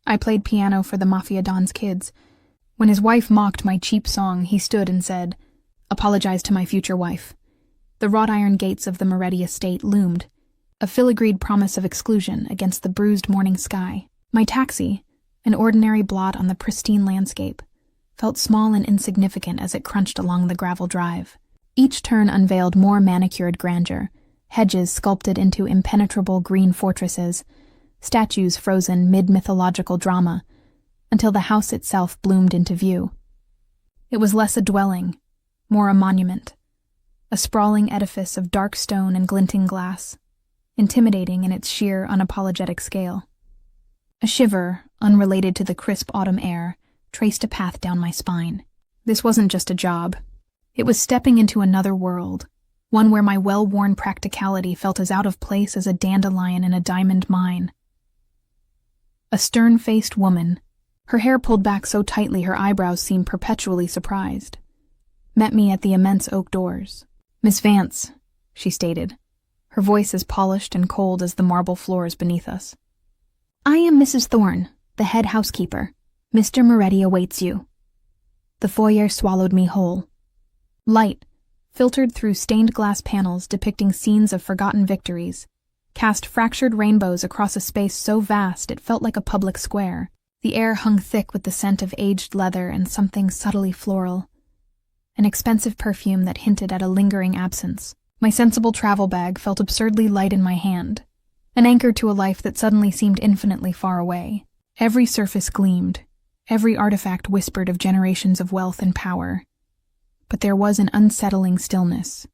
I played piano for the Mafia Don's kids. When his wife mocked my cheap song, he stood and said, "Apologize to my future wife." The wrought iron gates of the Moretti estate loomed, a filigreed promise of exclusion against the bruised morning sky. My taxi, an ordinary blot on the pristine landscape, felt small and insignificant as it crunched along the gravel drive. Each turn unveiled more manicured grandeur, hedges sculpted into impenetrable green fortresses, statues frozen mid-mythological drama, until the house itself bloomed into view. It was less a dwelling, more a monument, a sprawling edifice of dark stone and glinting glass, intimidating in its sheer, unapologetic scale. A shiver, unrelated to the crisp autumn air, traced a path down my spine. This wasn't just a job. It was stepping into another world, one where my well-worn practicality felt as out of place as a dandelion in a diamond mine. A stern-faced woman, her hair pulled back so tightly her eyebrows seemed perpetually surprised, met me at the immense oak doors. "Miss Vance," she stated, her voice as polished and cold as the marble floors beneath us. "I am Mrs. Thorne, the head housekeeper. Mr. Moretti awaits you." The foyer swallowed me whole. Light, filtered through stained glass panels depicting scenes of forgotten victories, cast fractured rainbows across a space so vast it felt like a public square. The air hung thick with the scent of aged leather and something subtly floral, an expensive perfume that hinted at a lingering absence. My sensible travel bag felt absurdly light in my hand, an anchor to a life that suddenly seemed infinitely far away. Every surface gleamed, every artifact whispered of generations of wealth and power. But there was an unsettling stillness,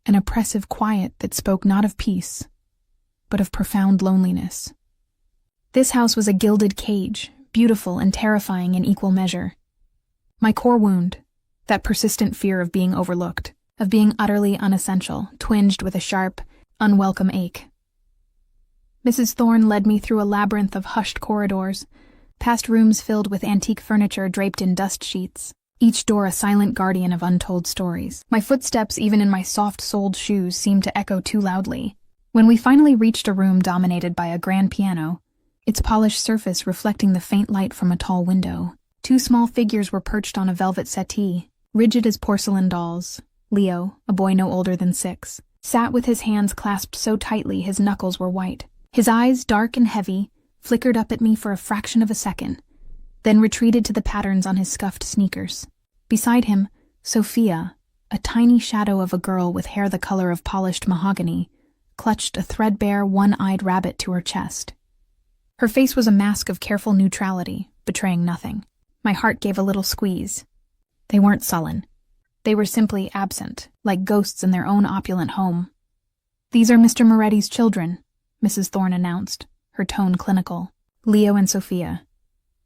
an oppressive quiet that spoke not of peace, but of profound loneliness. This house was a gilded cage, beautiful and terrifying in equal measure. My core wound, that persistent fear of being overlooked, of being utterly unessential, twinged with a sharp, unwelcome ache. Mrs. Thorne led me through a labyrinth of hushed corridors, past rooms filled with antique furniture draped in dust sheets, each door a silent guardian of untold stories. My footsteps, even in my soft-soled shoes, seemed to echo too loudly. When we finally reached a room dominated by a grand piano, its polished surface reflecting the faint light from a tall window, two small figures were perched on a velvet settee, rigid as porcelain dolls. Leo, a boy no older than 6, sat with his hands clasped so tightly his knuckles were white. His eyes, dark and heavy, flickered up at me for a fraction of a second, then retreated to the patterns on his scuffed sneakers. Beside him, Sophia, a tiny shadow of a girl with hair the color of polished mahogany, clutched a threadbare, one-eyed rabbit to her chest. Her face was a mask of careful neutrality, betraying nothing. My heart gave a little squeeze. They weren't sullen. They were simply absent, like ghosts in their own opulent home. "These are Mr. Moretti's children," Mrs. Thorne announced, her tone clinical. "Leo and Sophia.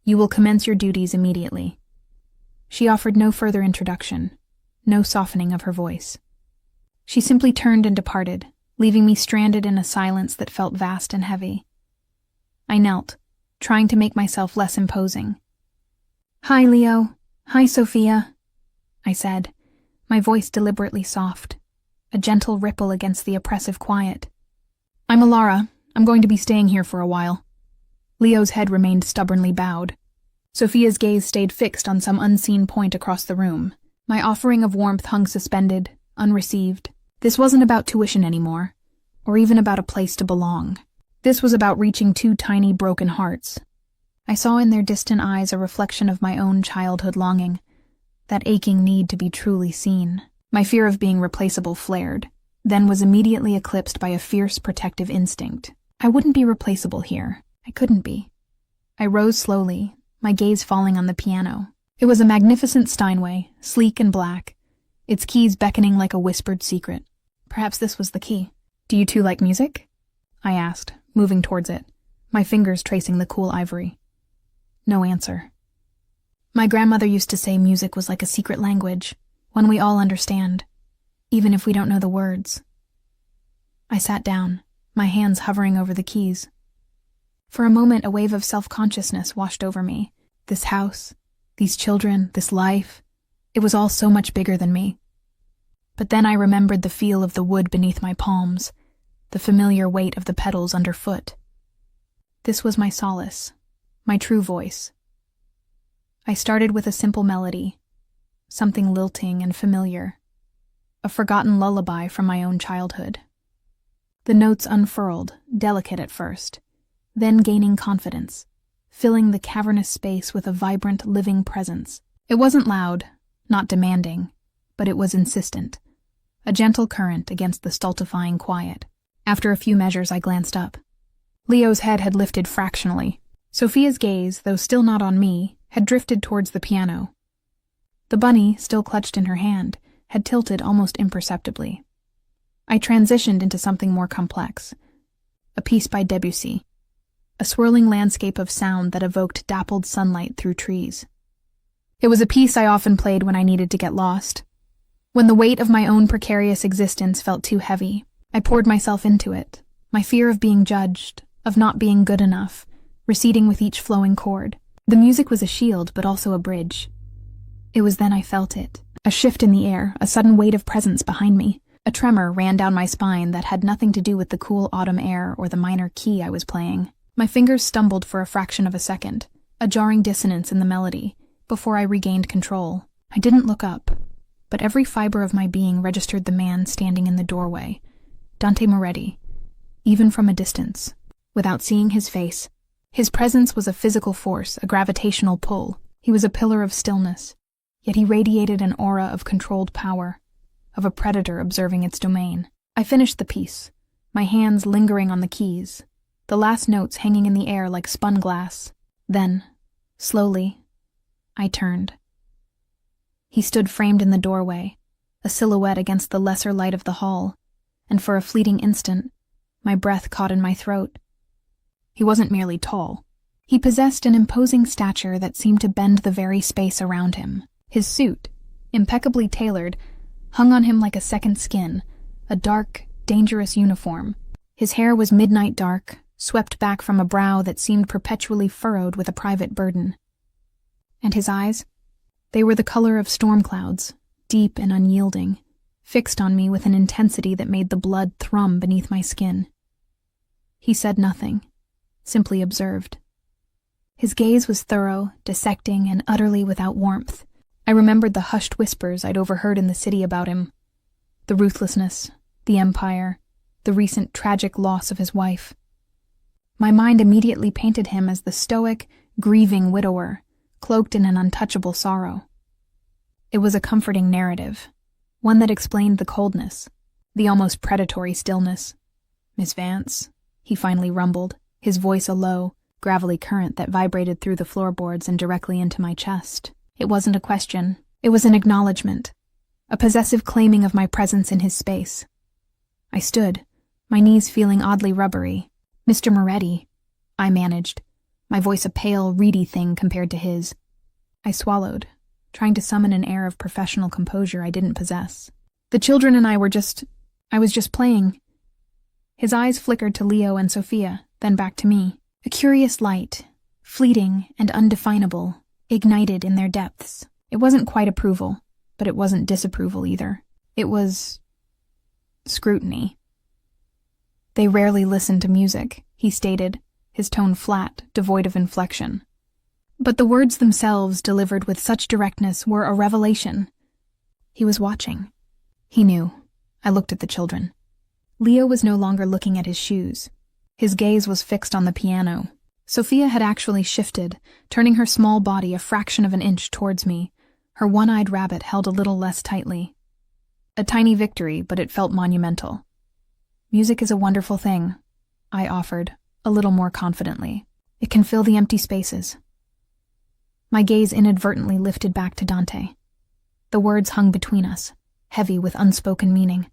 You will commence your duties immediately." She offered no further introduction, no softening of her voice. She simply turned and departed, leaving me stranded in a silence that felt vast and heavy. I knelt, trying to make myself less imposing. "Hi, Leo. Hi, Sophia," I said, my voice deliberately soft, a gentle ripple against the oppressive quiet. "I'm Alara. I'm going to be staying here for a while." Leo's head remained stubbornly bowed. Sophia's gaze stayed fixed on some unseen point across the room. My offering of warmth hung suspended, unreceived. This wasn't about tuition anymore, or even about a place to belong. This was about reaching two tiny, broken hearts. I saw in their distant eyes a reflection of my own childhood longing, that aching need to be truly seen. My fear of being replaceable flared, then was immediately eclipsed by a fierce protective instinct. I wouldn't be replaceable here. I couldn't be. I rose slowly, my gaze falling on the piano. It was a magnificent Steinway, sleek and black, its keys beckoning like a whispered secret. Perhaps this was the key. "Do you two like music?" I asked, moving towards it, my fingers tracing the cool ivory. No answer. My grandmother used to say music was like a secret language, one we all understand, even if we don't know the words. I sat down, my hands hovering over the keys. For a moment, a wave of self-consciousness washed over me. This house, these children, this life, it was all so much bigger than me. But then I remembered the feel of the wood beneath my palms, the familiar weight of the pedals underfoot. This was my solace, my true voice. I started with a simple melody, something lilting and familiar, a forgotten lullaby from my own childhood. The notes unfurled, delicate at first, then gaining confidence, filling the cavernous space with a vibrant, living presence. It wasn't loud, not demanding, but it was insistent, a gentle current against the stultifying quiet. After a few measures, I glanced up. Leo's head had lifted fractionally. Sophia's gaze, though still not on me, had drifted towards the piano. The bunny, still clutched in her hand, had tilted almost imperceptibly. I transitioned into something more complex. A piece by Debussy. A swirling landscape of sound that evoked dappled sunlight through trees. It was a piece I often played when I needed to get lost. When the weight of my own precarious existence felt too heavy, I poured myself into it, my fear of being judged, of not being good enough, receding with each flowing chord. The music was a shield, but also a bridge. It was then I felt it. A shift in the air, a sudden weight of presence behind me. A tremor ran down my spine that had nothing to do with the cool autumn air or the minor key I was playing. My fingers stumbled for a fraction of a second, a jarring dissonance in the melody, before I regained control. I didn't look up, but every fiber of my being registered the man standing in the doorway, Dante Moretti, even from a distance, without seeing his face. His presence was a physical force, a gravitational pull. He was a pillar of stillness, yet he radiated an aura of controlled power, of a predator observing its domain. I finished the piece, my hands lingering on the keys, the last notes hanging in the air like spun glass. Then, slowly, I turned. He stood framed in the doorway, a silhouette against the lesser light of the hall, and for a fleeting instant, my breath caught in my throat. He wasn't merely tall. He possessed an imposing stature that seemed to bend the very space around him. His suit, impeccably tailored, hung on him like a second skin, a dark, dangerous uniform. His hair was midnight dark, swept back from a brow that seemed perpetually furrowed with a private burden. And his eyes? They were the color of storm clouds, deep and unyielding, fixed on me with an intensity that made the blood thrum beneath my skin. He said nothing, simply observed. His gaze was thorough, dissecting, and utterly without warmth. I remembered the hushed whispers I'd overheard in the city about him. The ruthlessness, the empire, the recent tragic loss of his wife. My mind immediately painted him as the stoic, grieving widower, cloaked in an untouchable sorrow. It was a comforting narrative, one that explained the coldness, the almost predatory stillness. "Miss Vance," he finally rumbled, his voice a low, gravelly current that vibrated through the floorboards and directly into my chest. It wasn't a question. It was an acknowledgement, a possessive claiming of my presence in his space. I stood, my knees feeling oddly rubbery. "Mr. Moretti," I managed, my voice a pale, reedy thing compared to his. I swallowed, trying to summon an air of professional composure I didn't possess. "The children and I was just playing." His eyes flickered to Leo and Sophia, then back to me. A curious light, fleeting and undefinable, ignited in their depths. It wasn't quite approval, but it wasn't disapproval either. It was scrutiny. "They rarely listen to music," he stated, his tone flat, devoid of inflection. But the words themselves, delivered with such directness, were a revelation. He was watching. He knew. I looked at the children. Leo was no longer looking at his shoes. His gaze was fixed on the piano. Sophia had actually shifted, turning her small body a fraction of an inch towards me, her one-eyed rabbit held a little less tightly. A tiny victory, but it felt monumental. "Music is a wonderful thing," I offered, a little more confidently. "It can fill the empty spaces." My gaze inadvertently lifted back to Dante. The words hung between us, heavy with unspoken meaning.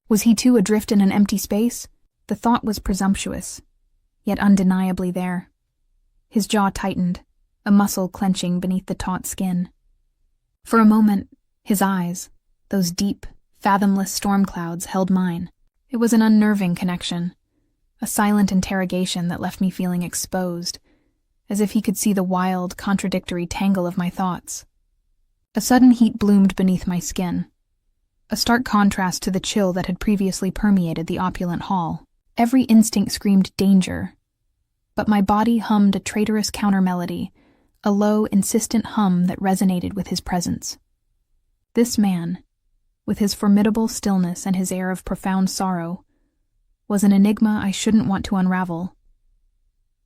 Was he too adrift in an empty space? The thought was presumptuous, yet undeniably there. His jaw tightened, a muscle clenching beneath the taut skin. For a moment, his eyes, those deep, fathomless storm clouds, held mine. It was an unnerving connection, a silent interrogation that left me feeling exposed, as if he could see the wild, contradictory tangle of my thoughts. A sudden heat bloomed beneath my skin, a stark contrast to the chill that had previously permeated the opulent hall. Every instinct screamed danger, but my body hummed a traitorous counter-melody, a low, insistent hum that resonated with his presence. This man, with his formidable stillness and his air of profound sorrow, was an enigma I shouldn't want to unravel.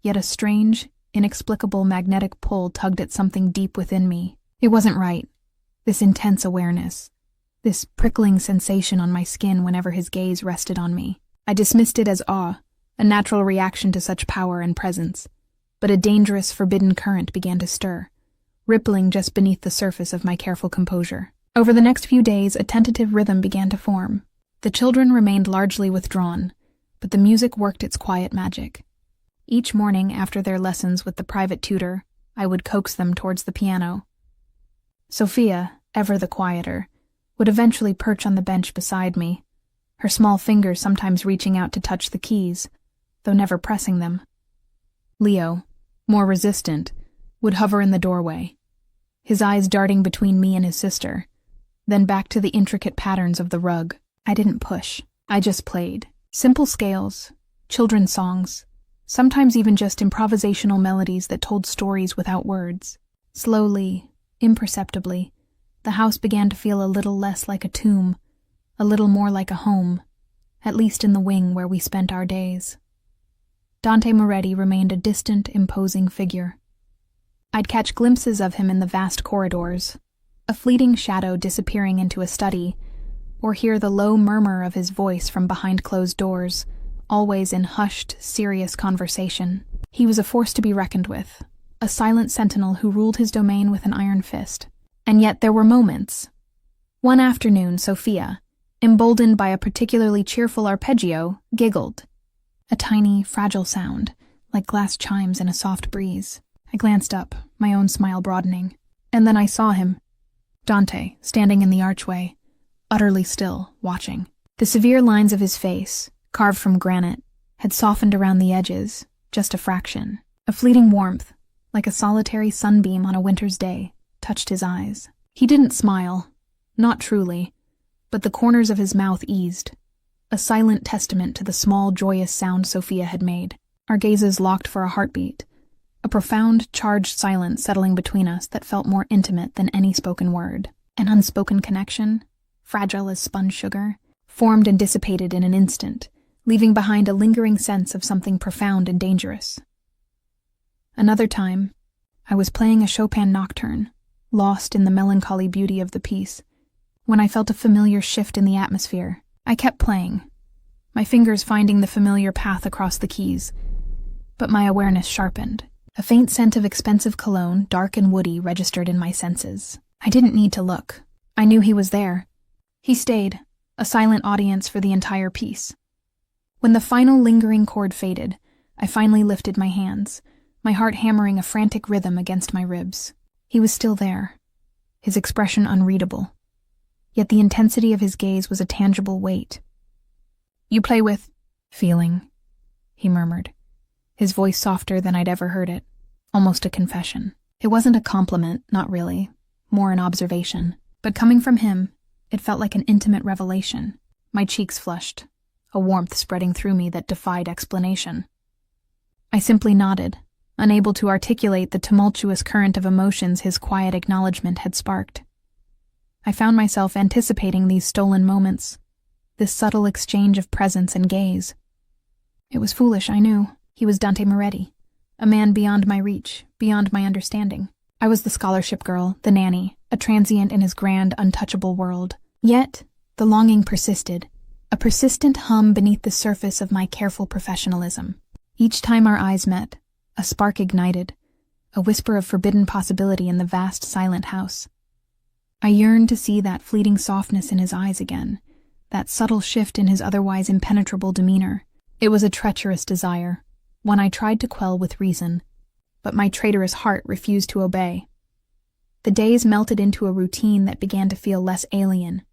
Yet a strange, inexplicable magnetic pull tugged at something deep within me. It wasn't right. This intense awareness, this prickling sensation on my skin whenever his gaze rested on me. I dismissed it as awe, a natural reaction to such power and presence, but a dangerous, forbidden current began to stir, rippling just beneath the surface of my careful composure. Over the next few days, a tentative rhythm began to form. The children remained largely withdrawn, but the music worked its quiet magic. Each morning, after their lessons with the private tutor, I would coax them towards the piano. Sophia, ever the quieter, would eventually perch on the bench beside me, her small fingers sometimes reaching out to touch the keys, though never pressing them. Leo, more resistant, would hover in the doorway, his eyes darting between me and his sister, then back to the intricate patterns of the rug. I didn't push. I just played. Simple scales, children's songs, sometimes even just improvisational melodies that told stories without words. Slowly, imperceptibly, the house began to feel a little less like a tomb, a little more like a home, at least in the wing where we spent our days. Dante Moretti remained a distant, imposing figure. I'd catch glimpses of him in the vast corridors, a fleeting shadow disappearing into a study, or hear the low murmur of his voice from behind closed doors, always in hushed, serious conversation. He was a force to be reckoned with, a silent sentinel who ruled his domain with an iron fist. And yet there were moments. One afternoon, Sophia, emboldened by a particularly cheerful arpeggio, giggled. A tiny, fragile sound, like glass chimes in a soft breeze. I glanced up, my own smile broadening, and then I saw him, Dante, standing in the archway, utterly still, watching. The severe lines of his face, carved from granite, had softened around the edges, just a fraction. A fleeting warmth, like a solitary sunbeam on a winter's day, touched his eyes. He didn't smile, not truly, but the corners of his mouth eased, a silent testament to the small, joyous sound Sophia had made. Our gazes locked for a heartbeat, a profound, charged silence settling between us that felt more intimate than any spoken word. An unspoken connection, fragile as spun sugar, formed and dissipated in an instant, leaving behind a lingering sense of something profound and dangerous. Another time, I was playing a Chopin nocturne, lost in the melancholy beauty of the piece, when I felt a familiar shift in the atmosphere. I kept playing, my fingers finding the familiar path across the keys, but my awareness sharpened. A faint scent of expensive cologne, dark and woody, registered in my senses. I didn't need to look. I knew he was there. He stayed, a silent audience for the entire piece. When the final lingering chord faded, I finally lifted my hands, my heart hammering a frantic rhythm against my ribs. He was still there, his expression unreadable. Yet the intensity of his gaze was a tangible weight. "You play with feeling," he murmured, his voice softer than I'd ever heard it, almost a confession. It wasn't a compliment, not really, more an observation. But coming from him, it felt like an intimate revelation. My cheeks flushed, a warmth spreading through me that defied explanation. I simply nodded, unable to articulate the tumultuous current of emotions his quiet acknowledgement had sparked. I found myself anticipating these stolen moments, this subtle exchange of presence and gaze. It was foolish, I knew. He was Dante Moretti, a man beyond my reach, beyond my understanding. I was the scholarship girl, the nanny, a transient in his grand, untouchable world. Yet, the longing persisted, a persistent hum beneath the surface of my careful professionalism. Each time our eyes met, a spark ignited, a whisper of forbidden possibility in the vast, silent house. I yearned to see that fleeting softness in his eyes again, that subtle shift in his otherwise impenetrable demeanor. It was a treacherous desire, one I tried to quell with reason, but my traitorous heart refused to obey. The days melted into a routine that began to feel less alien,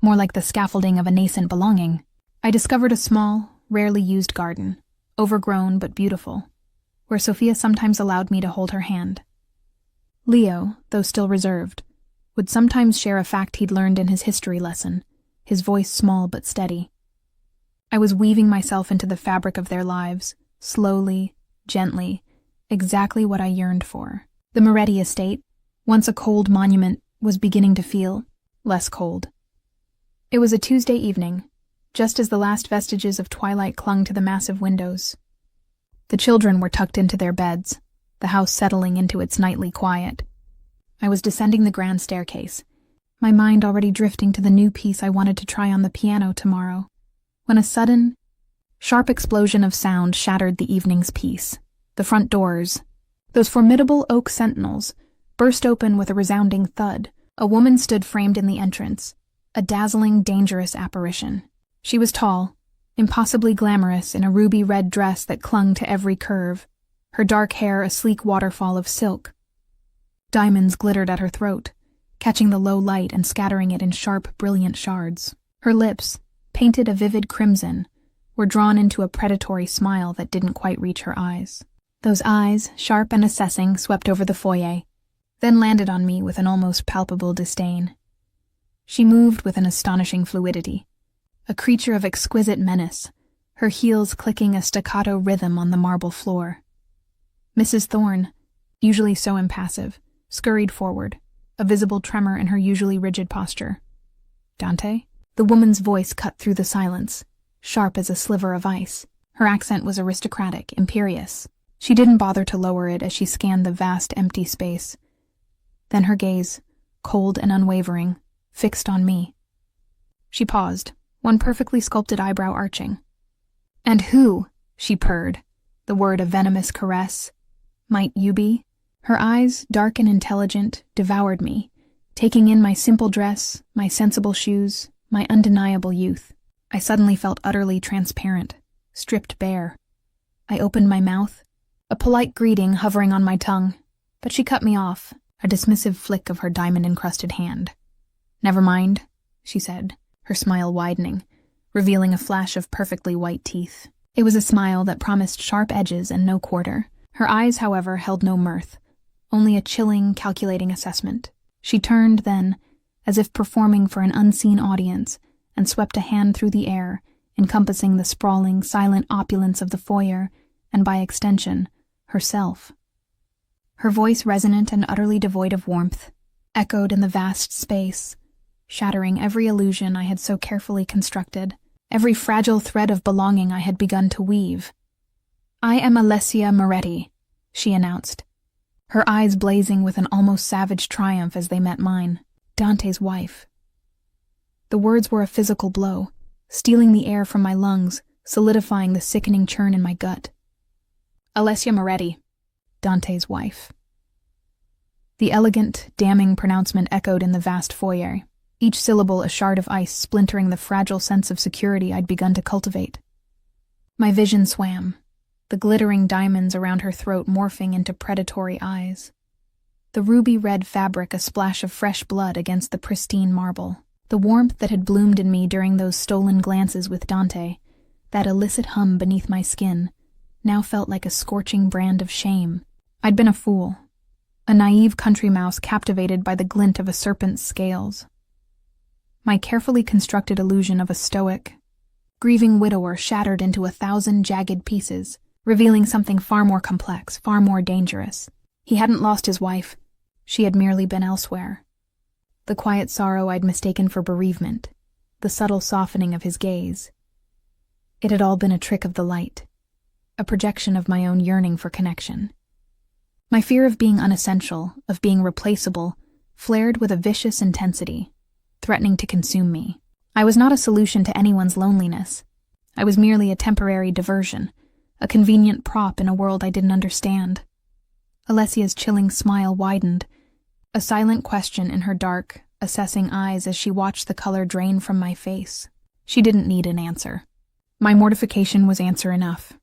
more like the scaffolding of a nascent belonging. I discovered a small, rarely used garden, overgrown but beautiful, where Sophia sometimes allowed me to hold her hand. Leo, though still reserved, would sometimes share a fact he'd learned in his history lesson, his voice small but steady. I was weaving myself into the fabric of their lives, slowly, gently, exactly what I yearned for. The Moretti estate, once a cold monument, was beginning to feel less cold. It was a Tuesday evening, just as the last vestiges of twilight clung to the massive windows. The children were tucked into their beds, the house settling into its nightly quiet. I was descending the grand staircase, my mind already drifting to the new piece I wanted to try on the piano tomorrow, when a sudden, sharp explosion of sound shattered the evening's peace. The front doors, those formidable oak sentinels, burst open with a resounding thud. A woman stood framed in the entrance, a dazzling, dangerous apparition. She was tall, impossibly glamorous in a ruby-red dress that clung to every curve, her dark hair a sleek waterfall of silk. Diamonds glittered at her throat, catching the low light and scattering it in sharp, brilliant shards. Her lips, painted a vivid crimson, were drawn into a predatory smile that didn't quite reach her eyes. Those eyes, sharp and assessing, swept over the foyer, then landed on me with an almost palpable disdain. She moved with an astonishing fluidity, a creature of exquisite menace, her heels clicking a staccato rhythm on the marble floor. Mrs. Thorne, usually so impassive, scurried forward, a visible tremor in her usually rigid posture. "Dante?" The woman's voice cut through the silence, sharp as a sliver of ice. Her accent was aristocratic, imperious. She didn't bother to lower it as she scanned the vast, empty space. Then her gaze, cold and unwavering, fixed on me. She paused, one perfectly sculpted eyebrow arching. "And who," she purred, the word a venomous caress, "might you be?" Her eyes, dark and intelligent, devoured me, taking in my simple dress, my sensible shoes, my undeniable youth. I suddenly felt utterly transparent, stripped bare. I opened my mouth, a polite greeting hovering on my tongue, but she cut me off, a dismissive flick of her diamond-encrusted hand. "Never mind," she said, her smile widening, revealing a flash of perfectly white teeth. It was a smile that promised sharp edges and no quarter. Her eyes, however, held no mirth, only a chilling, calculating assessment. She turned then, as if performing for an unseen audience, and swept a hand through the air, encompassing the sprawling, silent opulence of the foyer, and by extension, herself. Her voice, resonant and utterly devoid of warmth, echoed in the vast space, shattering every illusion I had so carefully constructed, every fragile thread of belonging I had begun to weave. "I am Alessia Moretti," she announced, her eyes blazing with an almost savage triumph as they met mine. "Dante's wife." The words were a physical blow, stealing the air from my lungs, solidifying the sickening churn in my gut. "Alessia Moretti, Dante's wife." The elegant, damning pronouncement echoed in the vast foyer, each syllable a shard of ice splintering the fragile sense of security I'd begun to cultivate. My vision swam, the glittering diamonds around her throat morphing into predatory eyes. The ruby-red fabric a splash of fresh blood against the pristine marble. The warmth that had bloomed in me during those stolen glances with Dante, that illicit hum beneath my skin, now felt like a scorching brand of shame. I'd been a fool, a naive country mouse captivated by the glint of a serpent's scales. My carefully constructed illusion of a stoic, grieving widower shattered into 1,000 jagged pieces, revealing something far more complex, far more dangerous. He hadn't lost his wife. She had merely been elsewhere. The quiet sorrow I'd mistaken for bereavement, the subtle softening of his gaze. It had all been a trick of the light, a projection of my own yearning for connection. My fear of being unessential, of being replaceable, flared with a vicious intensity, threatening to consume me. I was not a solution to anyone's loneliness. I was merely a temporary diversion, a convenient prop in a world I didn't understand. Alessia's chilling smile widened, a silent question in her dark, assessing eyes as she watched the color drain from my face. She didn't need an answer. My mortification was answer enough.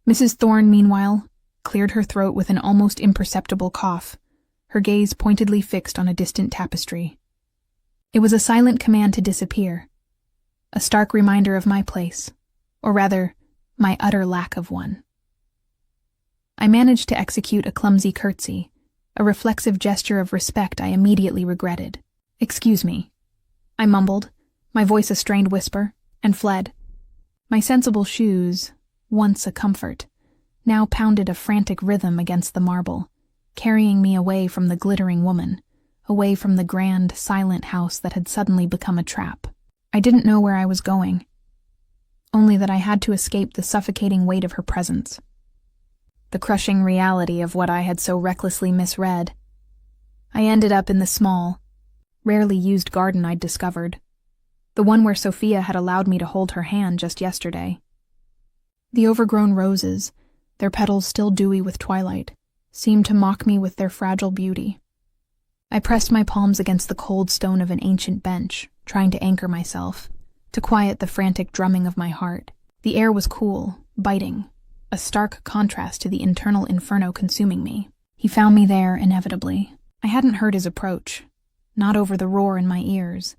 Mrs. Thorne, meanwhile, cleared her throat with an almost imperceptible cough, her gaze pointedly fixed on a distant tapestry. It was a silent command to disappear, a stark reminder of my place, or rather, my utter lack of one. I managed to execute a clumsy curtsy, a reflexive gesture of respect I immediately regretted. "Excuse me," I mumbled, my voice a strained whisper, and fled. My sensible shoes, once a comfort, now pounded a frantic rhythm against the marble, carrying me away from the glittering woman, away from the grand, silent house that had suddenly become a trap. I didn't know where I was going, only that I had to escape the suffocating weight of her presence, the crushing reality of what I had so recklessly misread. I ended up in the small, rarely used garden I'd discovered, the one where Sophia had allowed me to hold her hand just yesterday. The overgrown roses, their petals still dewy with twilight, seemed to mock me with their fragile beauty. I pressed my palms against the cold stone of an ancient bench, trying to anchor myself, to quiet the frantic drumming of my heart. The air was cool, biting, a stark contrast to the internal inferno consuming me. He found me there, inevitably. I hadn't heard his approach, not over the roar in my ears,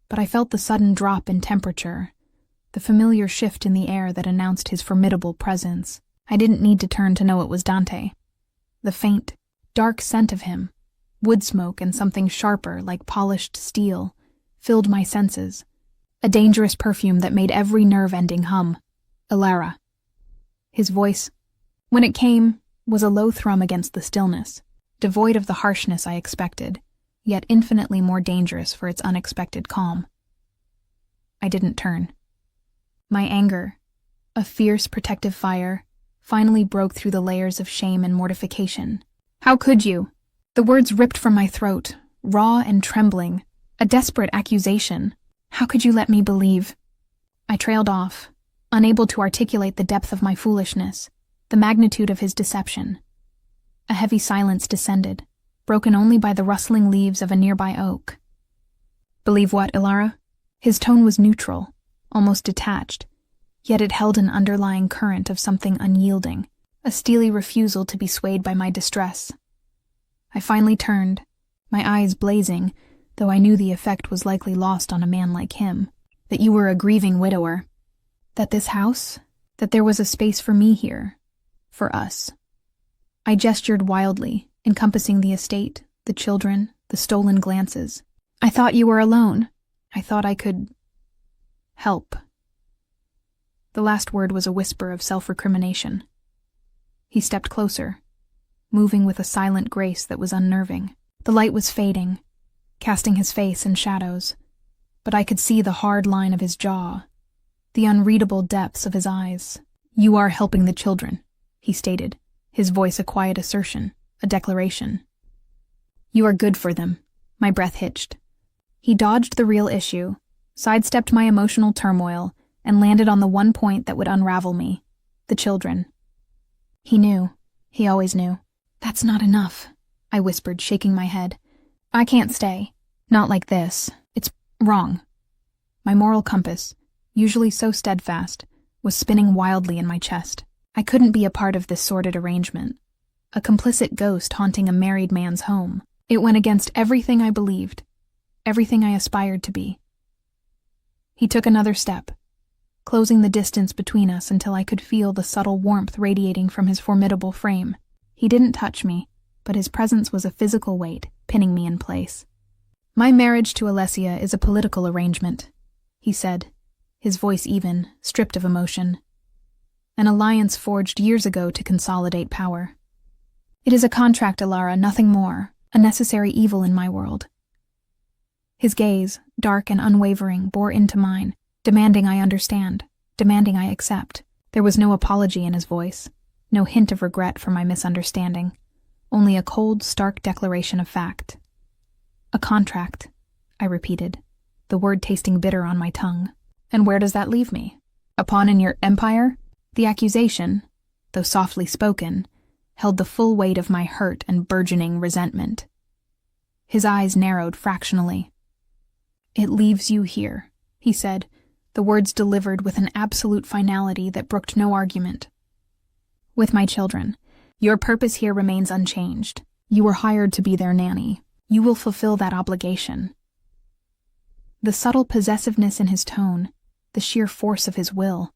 but I felt the sudden drop in temperature, the familiar shift in the air that announced his formidable presence. I didn't need to turn to know it was Dante. The faint, dark scent of him, wood smoke and something sharper like polished steel, filled my senses, a dangerous perfume that made every nerve ending hum. Ilara. His voice, when it came, was a low thrum against the stillness, devoid of the harshness I expected, yet infinitely more dangerous for its unexpected calm. I didn't turn. My anger, a fierce protective fire, finally broke through the layers of shame and mortification. How could you? The words ripped from my throat, raw and trembling, a desperate accusation. How could you let me believe? I trailed off, unable to articulate the depth of my foolishness, the magnitude of his deception. A heavy silence descended, broken only by the rustling leaves of a nearby oak. Believe what, Ilara? His tone was neutral, almost detached, yet it held an underlying current of something unyielding, a steely refusal to be swayed by my distress. I finally turned, my eyes blazing, though I knew the effect was likely lost on a man like him. That you were a grieving widower. That this house, that there was a space for me here, for us. I gestured wildly, encompassing the estate, the children, the stolen glances. I thought you were alone. I thought I could help. The last word was a whisper of self-recrimination. He stepped closer, moving with a silent grace that was unnerving. The light was fading, casting his face in shadows, but I could see the hard line of his jaw, the unreadable depths of his eyes. You are helping the children, he stated, his voice a quiet assertion, a declaration. You are good for them. My breath hitched. He dodged the real issue, sidestepped my emotional turmoil, and landed on the one point that would unravel me, the children. He knew. He always knew. That's not enough, I whispered, shaking my head. I can't stay. Not like this. It's wrong. My moral compass, usually so steadfast, was spinning wildly in my chest. I couldn't be a part of this sordid arrangement. A complicit ghost haunting a married man's home. It went against everything I believed, everything I aspired to be. He took another step, closing the distance between us until I could feel the subtle warmth radiating from his formidable frame. He didn't touch me, but his presence was a physical weight, pinning me in place. My marriage to Alessia is a political arrangement, he said, his voice even, stripped of emotion. An alliance forged years ago to consolidate power. It is a contract, Ilara, nothing more, a necessary evil in my world. His gaze, dark and unwavering, bore into mine, demanding I understand, demanding I accept. There was no apology in his voice, no hint of regret for my misunderstanding, only a cold, stark declaration of fact. A contract, I repeated, the word tasting bitter on my tongue. And where does that leave me? A pawn in your empire? The accusation, though softly spoken, held the full weight of my hurt and burgeoning resentment. His eyes narrowed fractionally. It leaves you here, he said, the words delivered with an absolute finality that brooked no argument. With my children. Your purpose here remains unchanged. You were hired to be their nanny. You will fulfill that obligation. The subtle possessiveness in his tone, the sheer force of his will,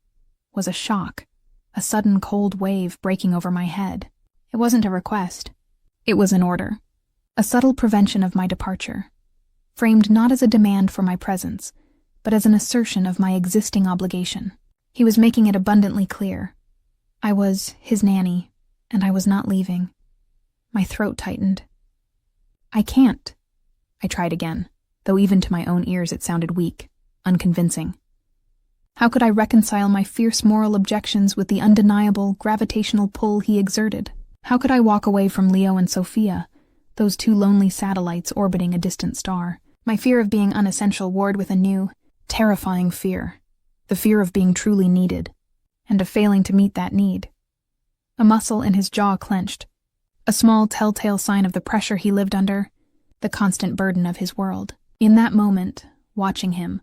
was a shock, a sudden cold wave breaking over my head. It wasn't a request. It was an order, a subtle prevention of my departure, framed not as a demand for my presence, but as an assertion of my existing obligation. He was making it abundantly clear. I was his nanny, and I was not leaving. My throat tightened. I can't. I tried again, though even to my own ears it sounded weak, unconvincing. How could I reconcile my fierce moral objections with the undeniable gravitational pull he exerted? How could I walk away from Leo and Sophia, those two lonely satellites orbiting a distant star? My fear of being unessential warred with a new, terrifying fear, the fear of being truly needed, and of failing to meet that need. A muscle in his jaw clenched, a small telltale sign of the pressure he lived under, the constant burden of his world. In that moment, watching him,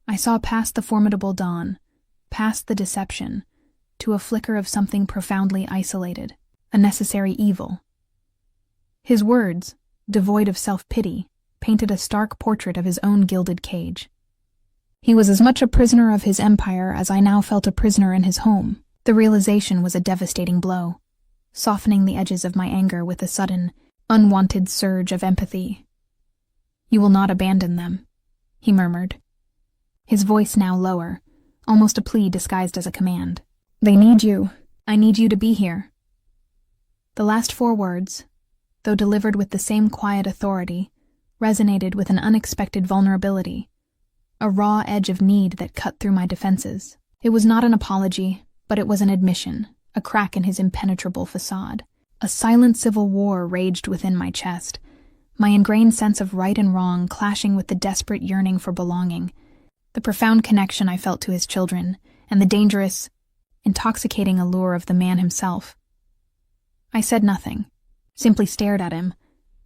I saw past the formidable dawn, past the deception, to a flicker of something profoundly isolated, a necessary evil. His words, devoid of self-pity, painted a stark portrait of his own gilded cage. He was as much a prisoner of his empire as I now felt a prisoner in his home. The realization was a devastating blow, softening the edges of my anger with a sudden, unwanted surge of empathy. "You will not abandon them," he murmured, his voice now lower, almost a plea disguised as a command. "They need you. I need you to be here." The last 4 words, though delivered with the same quiet authority, resonated with an unexpected vulnerability, a raw edge of need that cut through my defenses. It was not an apology, but it was an admission, a crack in his impenetrable facade. A silent civil war raged within my chest, my ingrained sense of right and wrong clashing with the desperate yearning for belonging, the profound connection I felt to his children, and the dangerous, intoxicating allure of the man himself. I said nothing, simply stared at him,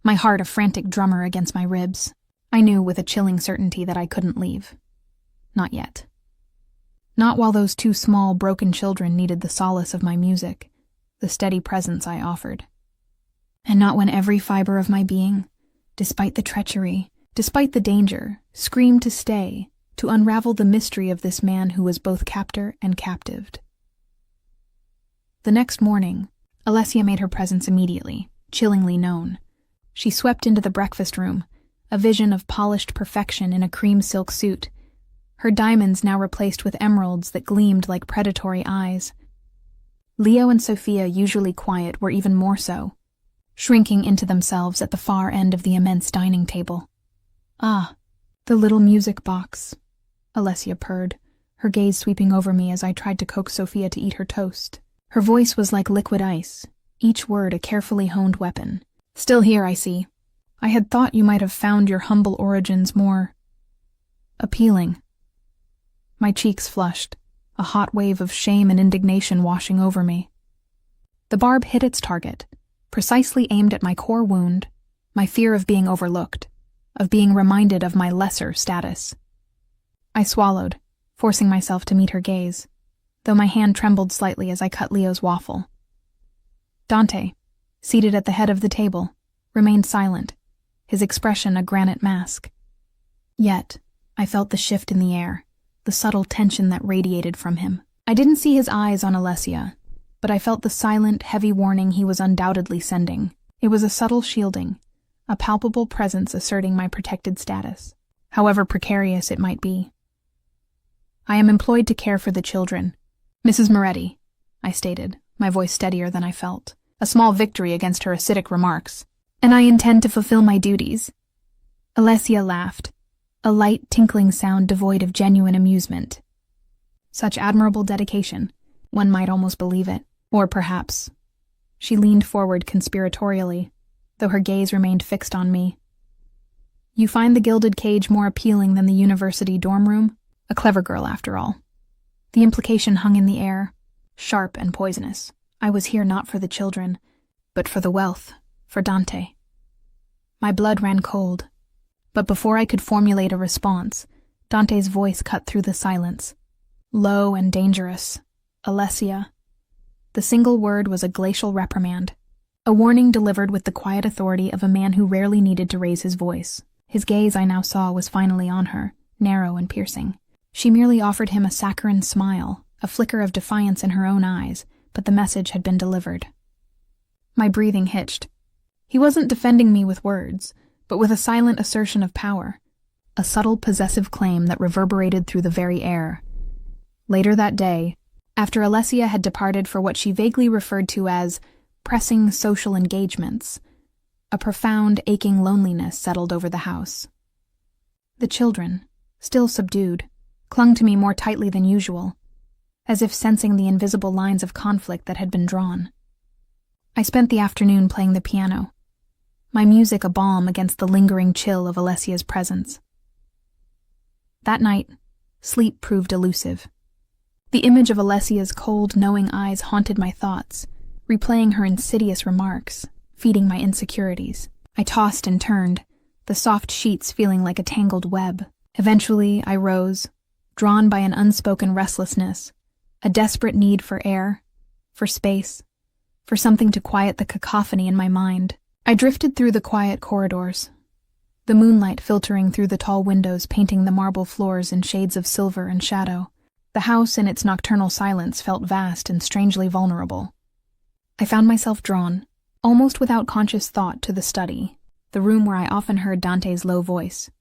my heart a frantic drummer against my ribs. I knew with a chilling certainty that I couldn't leave. Not yet. Not while those 2 small, broken children needed the solace of my music, the steady presence I offered. And not when every fiber of my being, despite the treachery, despite the danger, screamed to stay, to unravel the mystery of this man who was both captor and captived. The next morning, Alessia made her presence immediately, chillingly known. She swept into the breakfast room, a vision of polished perfection in a cream silk suit, her diamonds now replaced with emeralds that gleamed like predatory eyes. Leo and Sophia, usually quiet, were even more so, shrinking into themselves at the far end of the immense dining table. "Ah, the little music box," Alessia purred, her gaze sweeping over me as I tried to coax Sophia to eat her toast. Her voice was like liquid ice, each word a carefully honed weapon. "Still here, I see. I had thought you might have found your humble origins more appealing." My cheeks flushed, a hot wave of shame and indignation washing over me. The barb hit its target, precisely aimed at my core wound, my fear of being overlooked, of being reminded of my lesser status. I swallowed, forcing myself to meet her gaze, though my hand trembled slightly as I cut Leo's waffle. Dante, seated at the head of the table, remained silent, his expression a granite mask. Yet, I felt the shift in the air, the subtle tension that radiated from him. I didn't see his eyes on Alessia, but I felt the silent, heavy warning he was undoubtedly sending. It was a subtle shielding, a palpable presence asserting my protected status, however precarious it might be. "I am employed to care for the children, Mrs. Moretti," I stated, my voice steadier than I felt, a small victory against her acidic remarks. "And I intend to fulfill my duties." Alessia laughed, a light, tinkling sound devoid of genuine amusement. Such admirable dedication, one might almost believe it. Or perhaps. She leaned forward conspiratorially, though her gaze remained fixed on me. "You find the gilded cage more appealing than the university dorm room? A clever girl, after all." The implication hung in the air, sharp and poisonous. I was here not for the children, but for the wealth, for Dante. My blood ran cold, but before I could formulate a response, Dante's voice cut through the silence. Low and dangerous. "Alessia." The single word was a glacial reprimand, a warning delivered with the quiet authority of a man who rarely needed to raise his voice. His gaze, I now saw, was finally on her, narrow and piercing. She merely offered him a saccharine smile, a flicker of defiance in her own eyes, but the message had been delivered. My breathing hitched. He wasn't defending me with words, but with a silent assertion of power, a subtle possessive claim that reverberated through the very air. Later that day, After Alessia had departed for what she vaguely referred to as pressing social engagements, a profound, aching loneliness settled over the house. The children, still subdued, clung to me more tightly than usual, as if sensing the invisible lines of conflict that had been drawn. I spent the afternoon playing the piano, my music a balm against the lingering chill of Alessia's presence. That night, sleep proved elusive. The image of Alessia's cold, knowing eyes haunted my thoughts, replaying her insidious remarks, feeding my insecurities. I tossed and turned, the soft sheets feeling like a tangled web. Eventually, I rose, drawn by an unspoken restlessness, a desperate need for air, for space, for something to quiet the cacophony in my mind. I drifted through the quiet corridors, the moonlight filtering through the tall windows painting the marble floors in shades of silver and shadow. The house in its nocturnal silence felt vast and strangely vulnerable. I found myself drawn, almost without conscious thought, to the study, the room where I often heard Dante's low voice,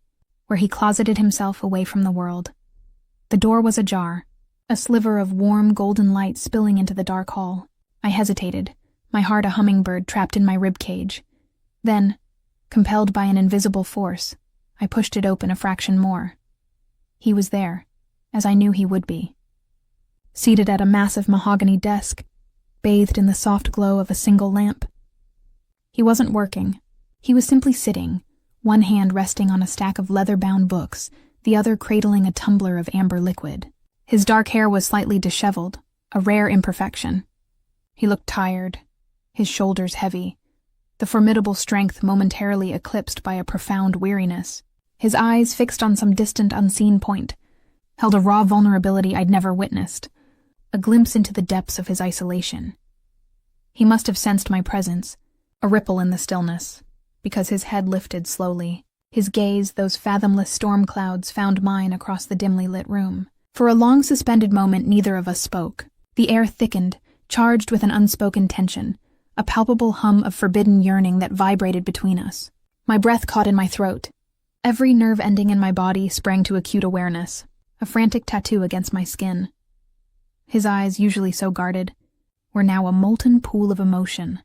where he closeted himself away from the world. The door was ajar, a sliver of warm golden light spilling into the dark hall. I hesitated, my heart a hummingbird trapped in my ribcage. Then, compelled by an invisible force, I pushed it open a fraction more. He was there, as I knew he would be. Seated at a massive mahogany desk, bathed in the soft glow of a single lamp. He wasn't working. He was simply sitting, one hand resting on a stack of leather-bound books, the other cradling a tumbler of amber liquid. His dark hair was slightly disheveled, a rare imperfection. He looked tired, his shoulders heavy, the formidable strength momentarily eclipsed by a profound weariness. His eyes, fixed on some distant unseen point, held a raw vulnerability I'd never witnessed, a glimpse into the depths of his isolation. He must have sensed my presence, a ripple in the stillness, because his head lifted slowly. His gaze, those fathomless storm clouds, found mine across the dimly lit room. For a long suspended moment neither of us spoke. The air thickened, charged with an unspoken tension, a palpable hum of forbidden yearning that vibrated between us. My breath caught in my throat. Every nerve ending in my body sprang to acute awareness, a frantic tattoo against my skin. His eyes, usually so guarded, were now a molten pool of emotion.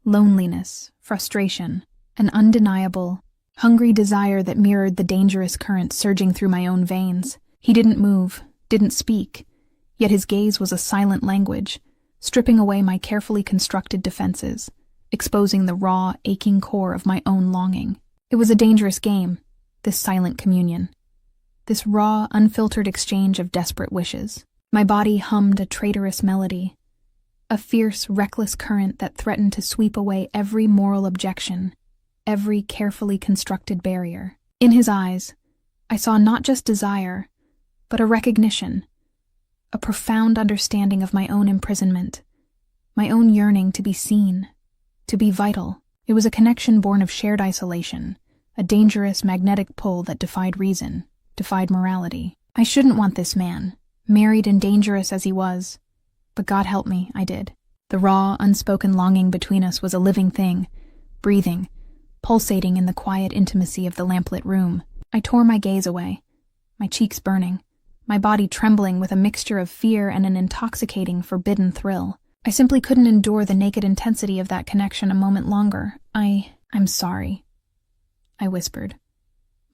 Loneliness, frustration, an undeniable, hungry desire that mirrored the dangerous current surging through my own veins. He didn't move, didn't speak, yet his gaze was a silent language, stripping away my carefully constructed defenses, exposing the raw, aching core of my own longing. It was a dangerous game, this silent communion, this raw, unfiltered exchange of desperate wishes. My body hummed a traitorous melody, a fierce, reckless current that threatened to sweep away every moral objection, every carefully constructed barrier. In his eyes, I saw not just desire, but a recognition, a profound understanding of my own imprisonment, my own yearning to be seen, to be vital. It was a connection born of shared isolation, a dangerous magnetic pull that defied reason, defied morality. I shouldn't want this man, married and dangerous as he was, but God help me, I did. The raw, unspoken longing between us was a living thing, breathing, pulsating in the quiet intimacy of the lamplit room. I tore my gaze away, my cheeks burning, my body trembling with a mixture of fear and an intoxicating, forbidden thrill. I simply couldn't endure the naked intensity of that connection a moment longer. I'm sorry, I whispered,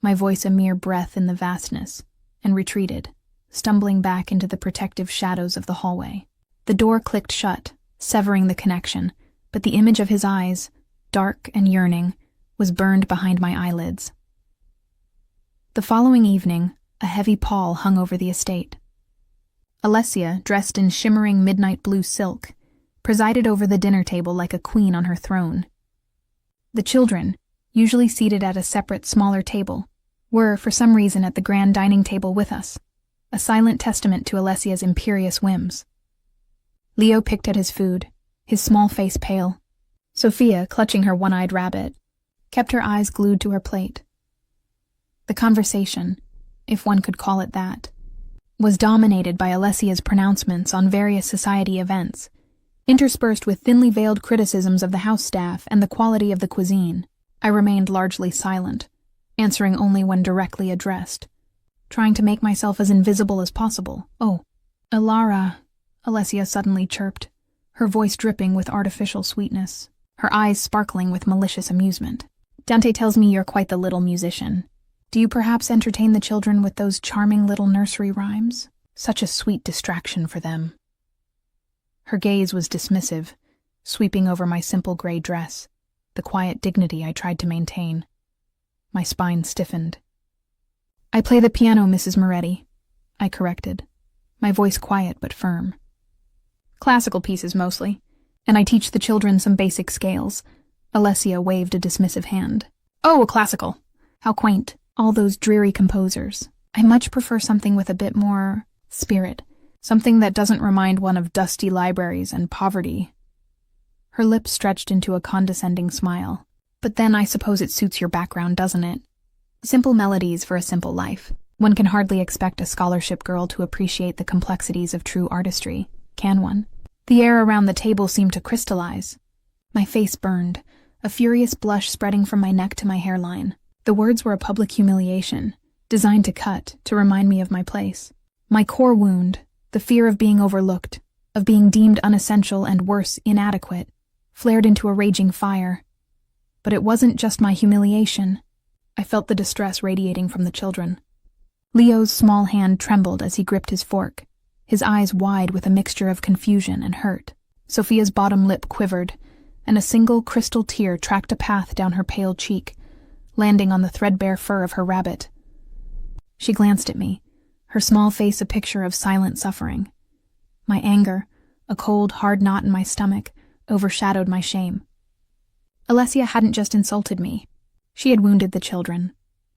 my voice a mere breath in the vastness, and retreated, stumbling back into the protective shadows of the hallway. The door clicked shut, severing the connection, but the image of his eyes, dark and yearning, was burned behind my eyelids. The following evening, a heavy pall hung over the estate. Alessia, dressed in shimmering midnight blue silk, presided over the dinner table like a queen on her throne. The children, usually seated at a separate, smaller table, were, for some reason, at the grand dining table with us, a silent testament to Alessia's imperious whims. Leo picked at his food, his small face pale. Sophia, clutching her one-eyed rabbit, kept her eyes glued to her plate. The conversation, if one could call it that, was dominated by Alessia's pronouncements on various society events, interspersed with thinly veiled criticisms of the house staff and the quality of the cuisine. I remained largely silent, answering only when directly addressed, trying to make myself as invisible as possible. Oh, Alara, Alessia suddenly chirped, her voice dripping with artificial sweetness, her eyes sparkling with malicious amusement. Dante tells me you're quite the little musician. Do you perhaps entertain the children with those charming little nursery rhymes? Such a sweet distraction for them. Her gaze was dismissive, sweeping over my simple gray dress, the quiet dignity I tried to maintain. My spine stiffened. I play the piano, Mrs. Moretti, I corrected, my voice quiet but firm. Classical pieces mostly, and I teach the children some basic scales. Alessia waved a dismissive hand. Oh, a classical. How quaint. All those dreary composers. I much prefer something with a bit more spirit, something that doesn't remind one of dusty libraries and poverty. Her lips stretched into a condescending smile. But then I suppose it suits your background, doesn't it? Simple melodies for a simple life. One can hardly expect a scholarship girl to appreciate the complexities of true artistry, can one? The air around the table seemed to crystallize. My face burned, a furious blush spreading from my neck to my hairline. The words were a public humiliation, designed to cut, to remind me of my place. My core wound, the fear of being overlooked, of being deemed unessential and worse, inadequate, flared into a raging fire. But it wasn't just my humiliation. I felt the distress radiating from the children. Leo's small hand trembled as he gripped his fork, his eyes wide with a mixture of confusion and hurt. Sophia's bottom lip quivered, and a single crystal tear tracked a path down her pale cheek, landing on the threadbare fur of her rabbit. She glanced at me, her small face a picture of silent suffering. My anger, a cold, hard knot in my stomach, overshadowed my shame. Alessia hadn't just insulted me. She had wounded the children.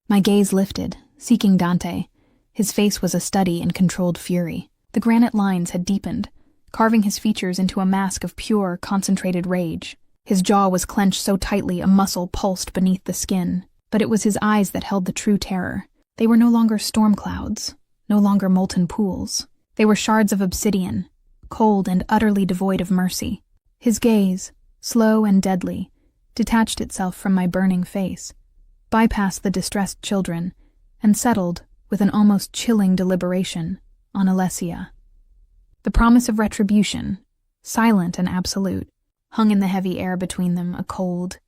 My gaze lifted, seeking Dante. His face was a study in controlled fury. The granite lines had deepened, carving his features into a mask of pure, concentrated rage. His jaw was clenched so tightly a muscle pulsed beneath the skin. But it was his eyes that held the true terror. They were no longer storm clouds, no longer molten pools. They were shards of obsidian, cold and utterly devoid of mercy. His gaze, slow and deadly, detached itself from my burning face, bypassed the distressed children, and settled, with an almost chilling deliberation, on Alessia. The promise of retribution, silent and absolute, hung in the heavy air between them, a cold,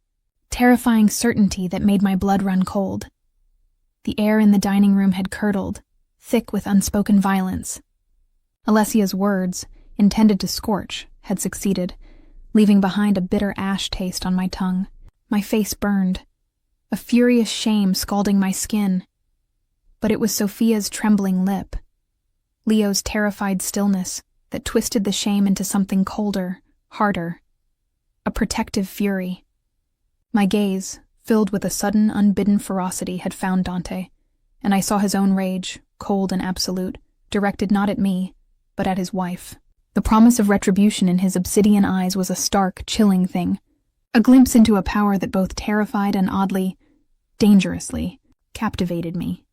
terrifying certainty that made my blood run cold. The air in the dining room had curdled, thick with unspoken violence. Alessia's words, intended to scorch, had succeeded, leaving behind a bitter ash taste on my tongue. My face burned, a furious shame scalding my skin. But it was Sophia's trembling lip, Leo's terrified stillness, that twisted the shame into something colder, harder, a protective fury. My gaze, filled with a sudden, unbidden ferocity, had found Dante, and I saw his own rage, cold and absolute, directed not at me, but at his wife. The promise of retribution in his obsidian eyes was a stark, chilling thing, a glimpse into a power that both terrified and oddly, dangerously, captivated me.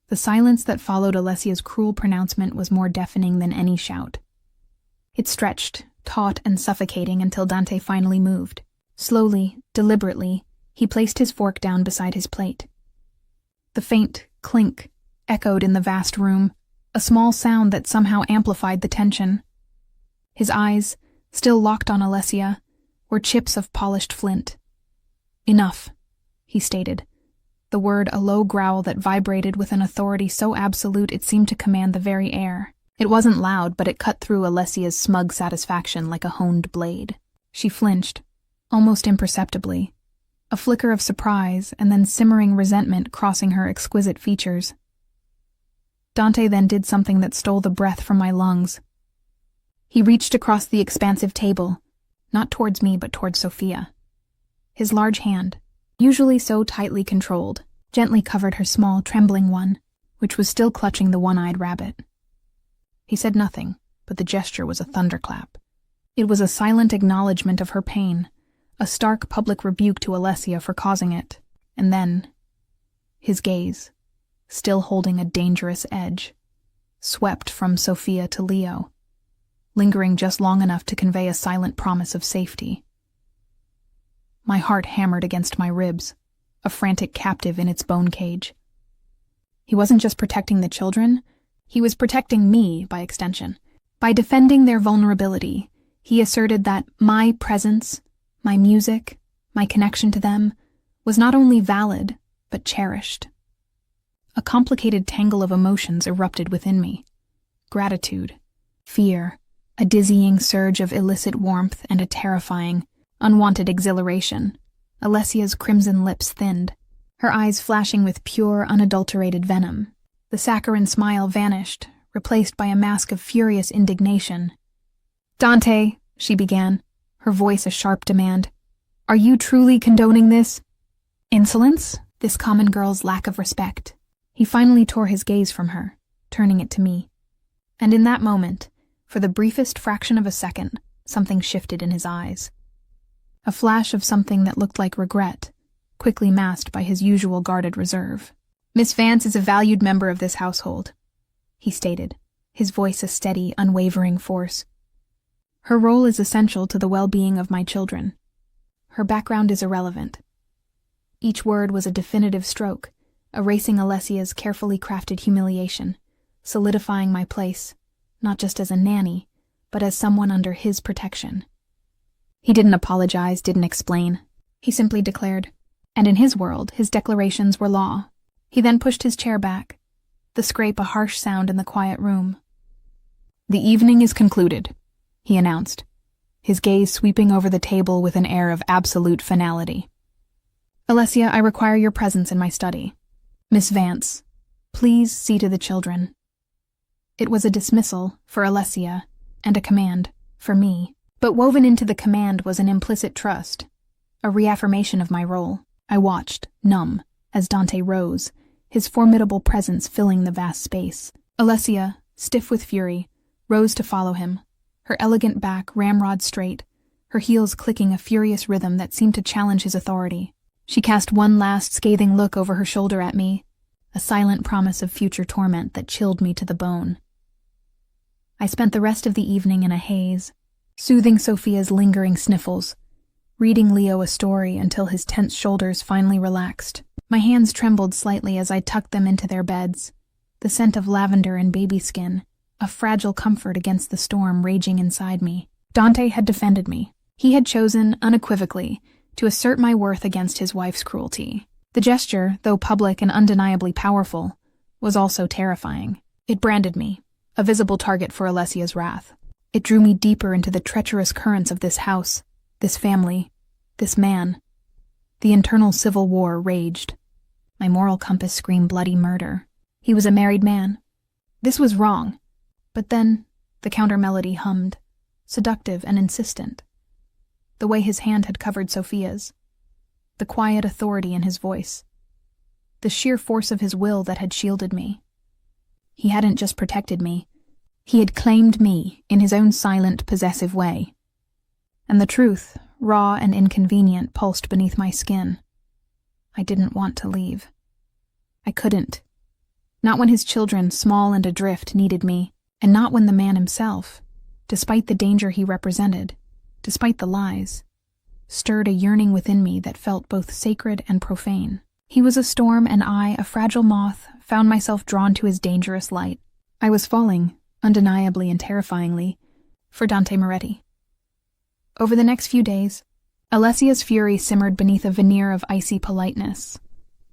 The silence that followed Alessia's cruel pronouncement was more deafening than any shout. It stretched, taut and suffocating, until Dante finally moved. Slowly, deliberately, he placed his fork down beside his plate. The faint clink echoed in the vast room, a small sound that somehow amplified the tension. His eyes, still locked on Alessia, were chips of polished flint. "Enough," he stated, the word a low growl that vibrated with an authority so absolute it seemed to command the very air. It wasn't loud, but it cut through Alessia's smug satisfaction like a honed blade. She flinched, almost imperceptibly, a flicker of surprise and then simmering resentment crossing her exquisite features. Dante then did something that stole the breath from my lungs. He reached across the expansive table, not towards me but towards Sophia. His large hand, usually so tightly controlled, gently covered her small, trembling one, which was still clutching the one-eyed rabbit. He said nothing, but the gesture was a thunderclap. It was a silent acknowledgement of her pain, a stark public rebuke to Alessia for causing it, and then, his gaze, still holding a dangerous edge, swept from Sophia to Leo, lingering just long enough to convey a silent promise of safety. My heart hammered against my ribs, a frantic captive in its bone cage. He wasn't just protecting the children, he was protecting me by extension. By defending their vulnerability, he asserted that my presence, my music, my connection to them, was not only valid, but cherished. A complicated tangle of emotions erupted within me. Gratitude, fear, a dizzying surge of illicit warmth, and a terrifying, unwanted exhilaration. Alessia's crimson lips thinned, her eyes flashing with pure, unadulterated venom. The saccharine smile vanished, replaced by a mask of furious indignation. "Dante," she began, her voice a sharp demand, "are you truly condoning this?" Insolence? This common girl's lack of respect. He finally tore his gaze from her, turning it to me. And in that moment, for the briefest fraction of a second, something shifted in his eyes. A flash of something that looked like regret, quickly masked by his usual guarded reserve. "Miss Vance is a valued member of this household," he stated, his voice a steady, unwavering force. "Her role is essential to the well-being of my children. Her background is irrelevant." Each word was a definitive stroke, erasing Alessia's carefully crafted humiliation, solidifying my place, not just as a nanny, but as someone under his protection. He didn't apologize, didn't explain. He simply declared, and in his world, his declarations were law. He then pushed his chair back, the scrape a harsh sound in the quiet room. "The evening is concluded," he announced, his gaze sweeping over the table with an air of absolute finality. "Alessia, I require your presence in my study. Miss Vance, please see to the children." It was a dismissal for Alessia and a command for me, but woven into the command was an implicit trust, a reaffirmation of my role. I watched, numb, as Dante rose, his formidable presence filling the vast space. Alessia, stiff with fury, rose to follow him, her elegant back ramrod straight, her heels clicking a furious rhythm that seemed to challenge his authority. She cast one last scathing look over her shoulder at me, a silent promise of future torment that chilled me to the bone. I spent the rest of the evening in a haze, soothing Sophia's lingering sniffles, reading Leo a story until his tense shoulders finally relaxed. My hands trembled slightly as I tucked them into their beds, the scent of lavender and baby skin, a fragile comfort against the storm raging inside me. Dante had defended me. He had chosen, unequivocally, to assert my worth against his wife's cruelty. The gesture, though public and undeniably powerful, was also terrifying. It branded me, a visible target for Alessia's wrath. It drew me deeper into the treacherous currents of this house, this family, this man. The internal civil war raged. My moral compass screamed bloody murder. He was a married man. This was wrong. But then, the counter-melody hummed, seductive and insistent. The way his hand had covered Sophia's. The quiet authority in his voice. The sheer force of his will that had shielded me. He hadn't just protected me. He had claimed me in his own silent, possessive way. And the truth, raw and inconvenient, pulsed beneath my skin. I didn't want to leave. I couldn't. Not when his children, small and adrift, needed me, and not when the man himself, despite the danger he represented, despite the lies, stirred a yearning within me that felt both sacred and profane. He was a storm, and I, a fragile moth, found myself drawn to his dangerous light. I was falling, undeniably and terrifyingly, for Dante Moretti. Over the next few days, Alessia's fury simmered beneath a veneer of icy politeness,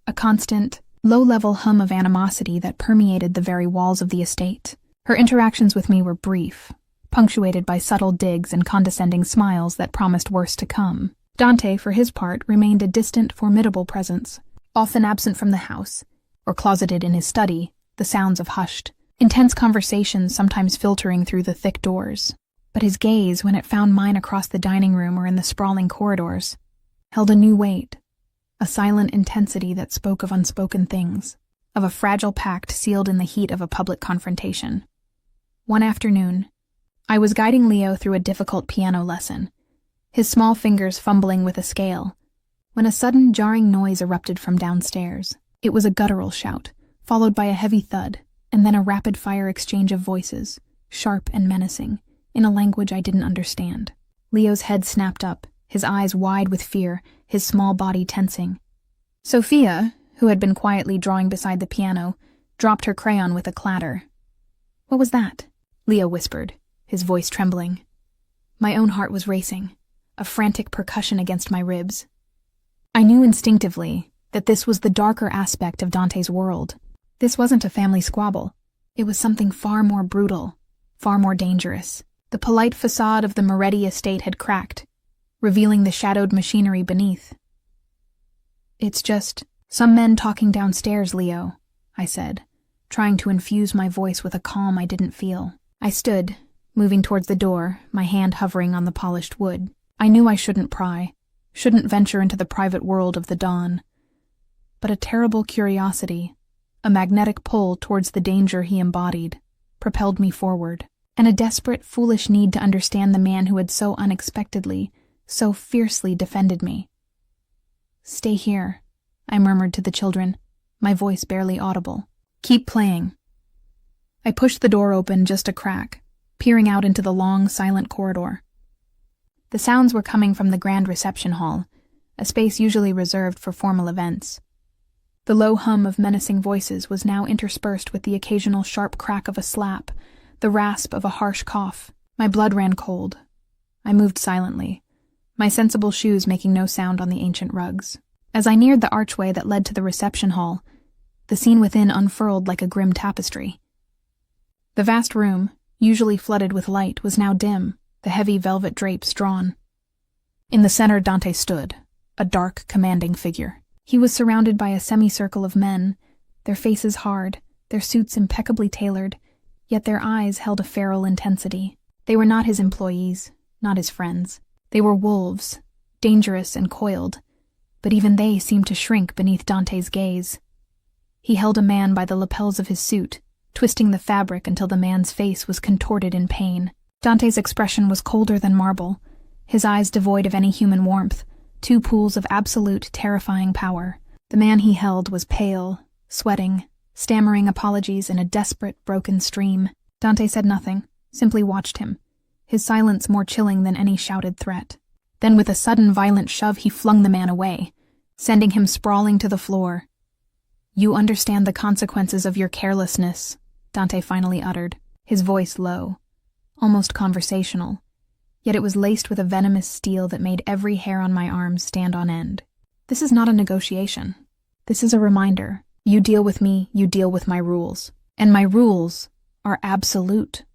a constant, low-level hum of animosity that permeated the very walls of the estate. Her interactions with me were brief, punctuated by subtle digs and condescending smiles that promised worse to come. Dante, for his part, remained a distant, formidable presence, often absent from the house, or closeted in his study, the sounds of hushed, intense conversations sometimes filtering through the thick doors. But his gaze, when it found mine across the dining room or in the sprawling corridors, held a new weight, a silent intensity that spoke of unspoken things, of a fragile pact sealed in the heat of a public confrontation. One afternoon, I was guiding Leo through a difficult piano lesson, his small fingers fumbling with a scale, when a sudden jarring noise erupted from downstairs. It was a guttural shout, followed by a heavy thud, and then a rapid-fire exchange of voices, sharp and menacing, in a language I didn't understand. Leo's head snapped up, his eyes wide with fear, his small body tensing. Sophia, who had been quietly drawing beside the piano, dropped her crayon with a clatter. "What was that?" Leo whispered, his voice trembling. My own heart was racing, a frantic percussion against my ribs. I knew instinctively that this was the darker aspect of Dante's world. This wasn't a family squabble. It was something far more brutal, far more dangerous. The polite facade of the Moretti estate had cracked, revealing the shadowed machinery beneath. "It's just some men talking downstairs, Leo," I said, trying to infuse my voice with a calm I didn't feel. I stood, moving towards the door, my hand hovering on the polished wood. I knew I shouldn't pry, shouldn't venture into the private world of the Don. But a terrible curiosity, a magnetic pull towards the danger he embodied, propelled me forward, and a desperate, foolish need to understand the man who had so unexpectedly, so fiercely defended me. "Stay here," I murmured to the children, my voice barely audible. "Keep playing." I pushed the door open just a crack, peering out into the long, silent corridor. The sounds were coming from the grand reception hall, a space usually reserved for formal events. The low hum of menacing voices was now interspersed with the occasional sharp crack of a slap, the rasp of a harsh cough. My blood ran cold. I moved silently, my sensible shoes making no sound on the ancient rugs. As I neared the archway that led to the reception hall, the scene within unfurled like a grim tapestry. The vast room, usually flooded with light, was now dim, the heavy velvet drapes drawn. In the center Dante stood, a dark, commanding figure. He was surrounded by a semicircle of men, their faces hard, their suits impeccably tailored, yet their eyes held a feral intensity. They were not his employees, not his friends. They were wolves, dangerous and coiled, but even they seemed to shrink beneath Dante's gaze. He held a man by the lapels of his suit, twisting the fabric until the man's face was contorted in pain. Dante's expression was colder than marble, his eyes devoid of any human warmth, two pools of absolute, terrifying power. The man he held was pale, sweating, stammering apologies in a desperate, broken stream. Dante said nothing, simply watched him, his silence more chilling than any shouted threat. Then with a sudden violent shove he flung the man away, sending him sprawling to the floor. "You understand the consequences of your carelessness," Dante finally uttered, his voice low, almost conversational, yet it was laced with a venomous steel that made every hair on my arms stand on end. "This is not a negotiation. This is a reminder. You deal with me, you deal with my rules. And my rules are absolute."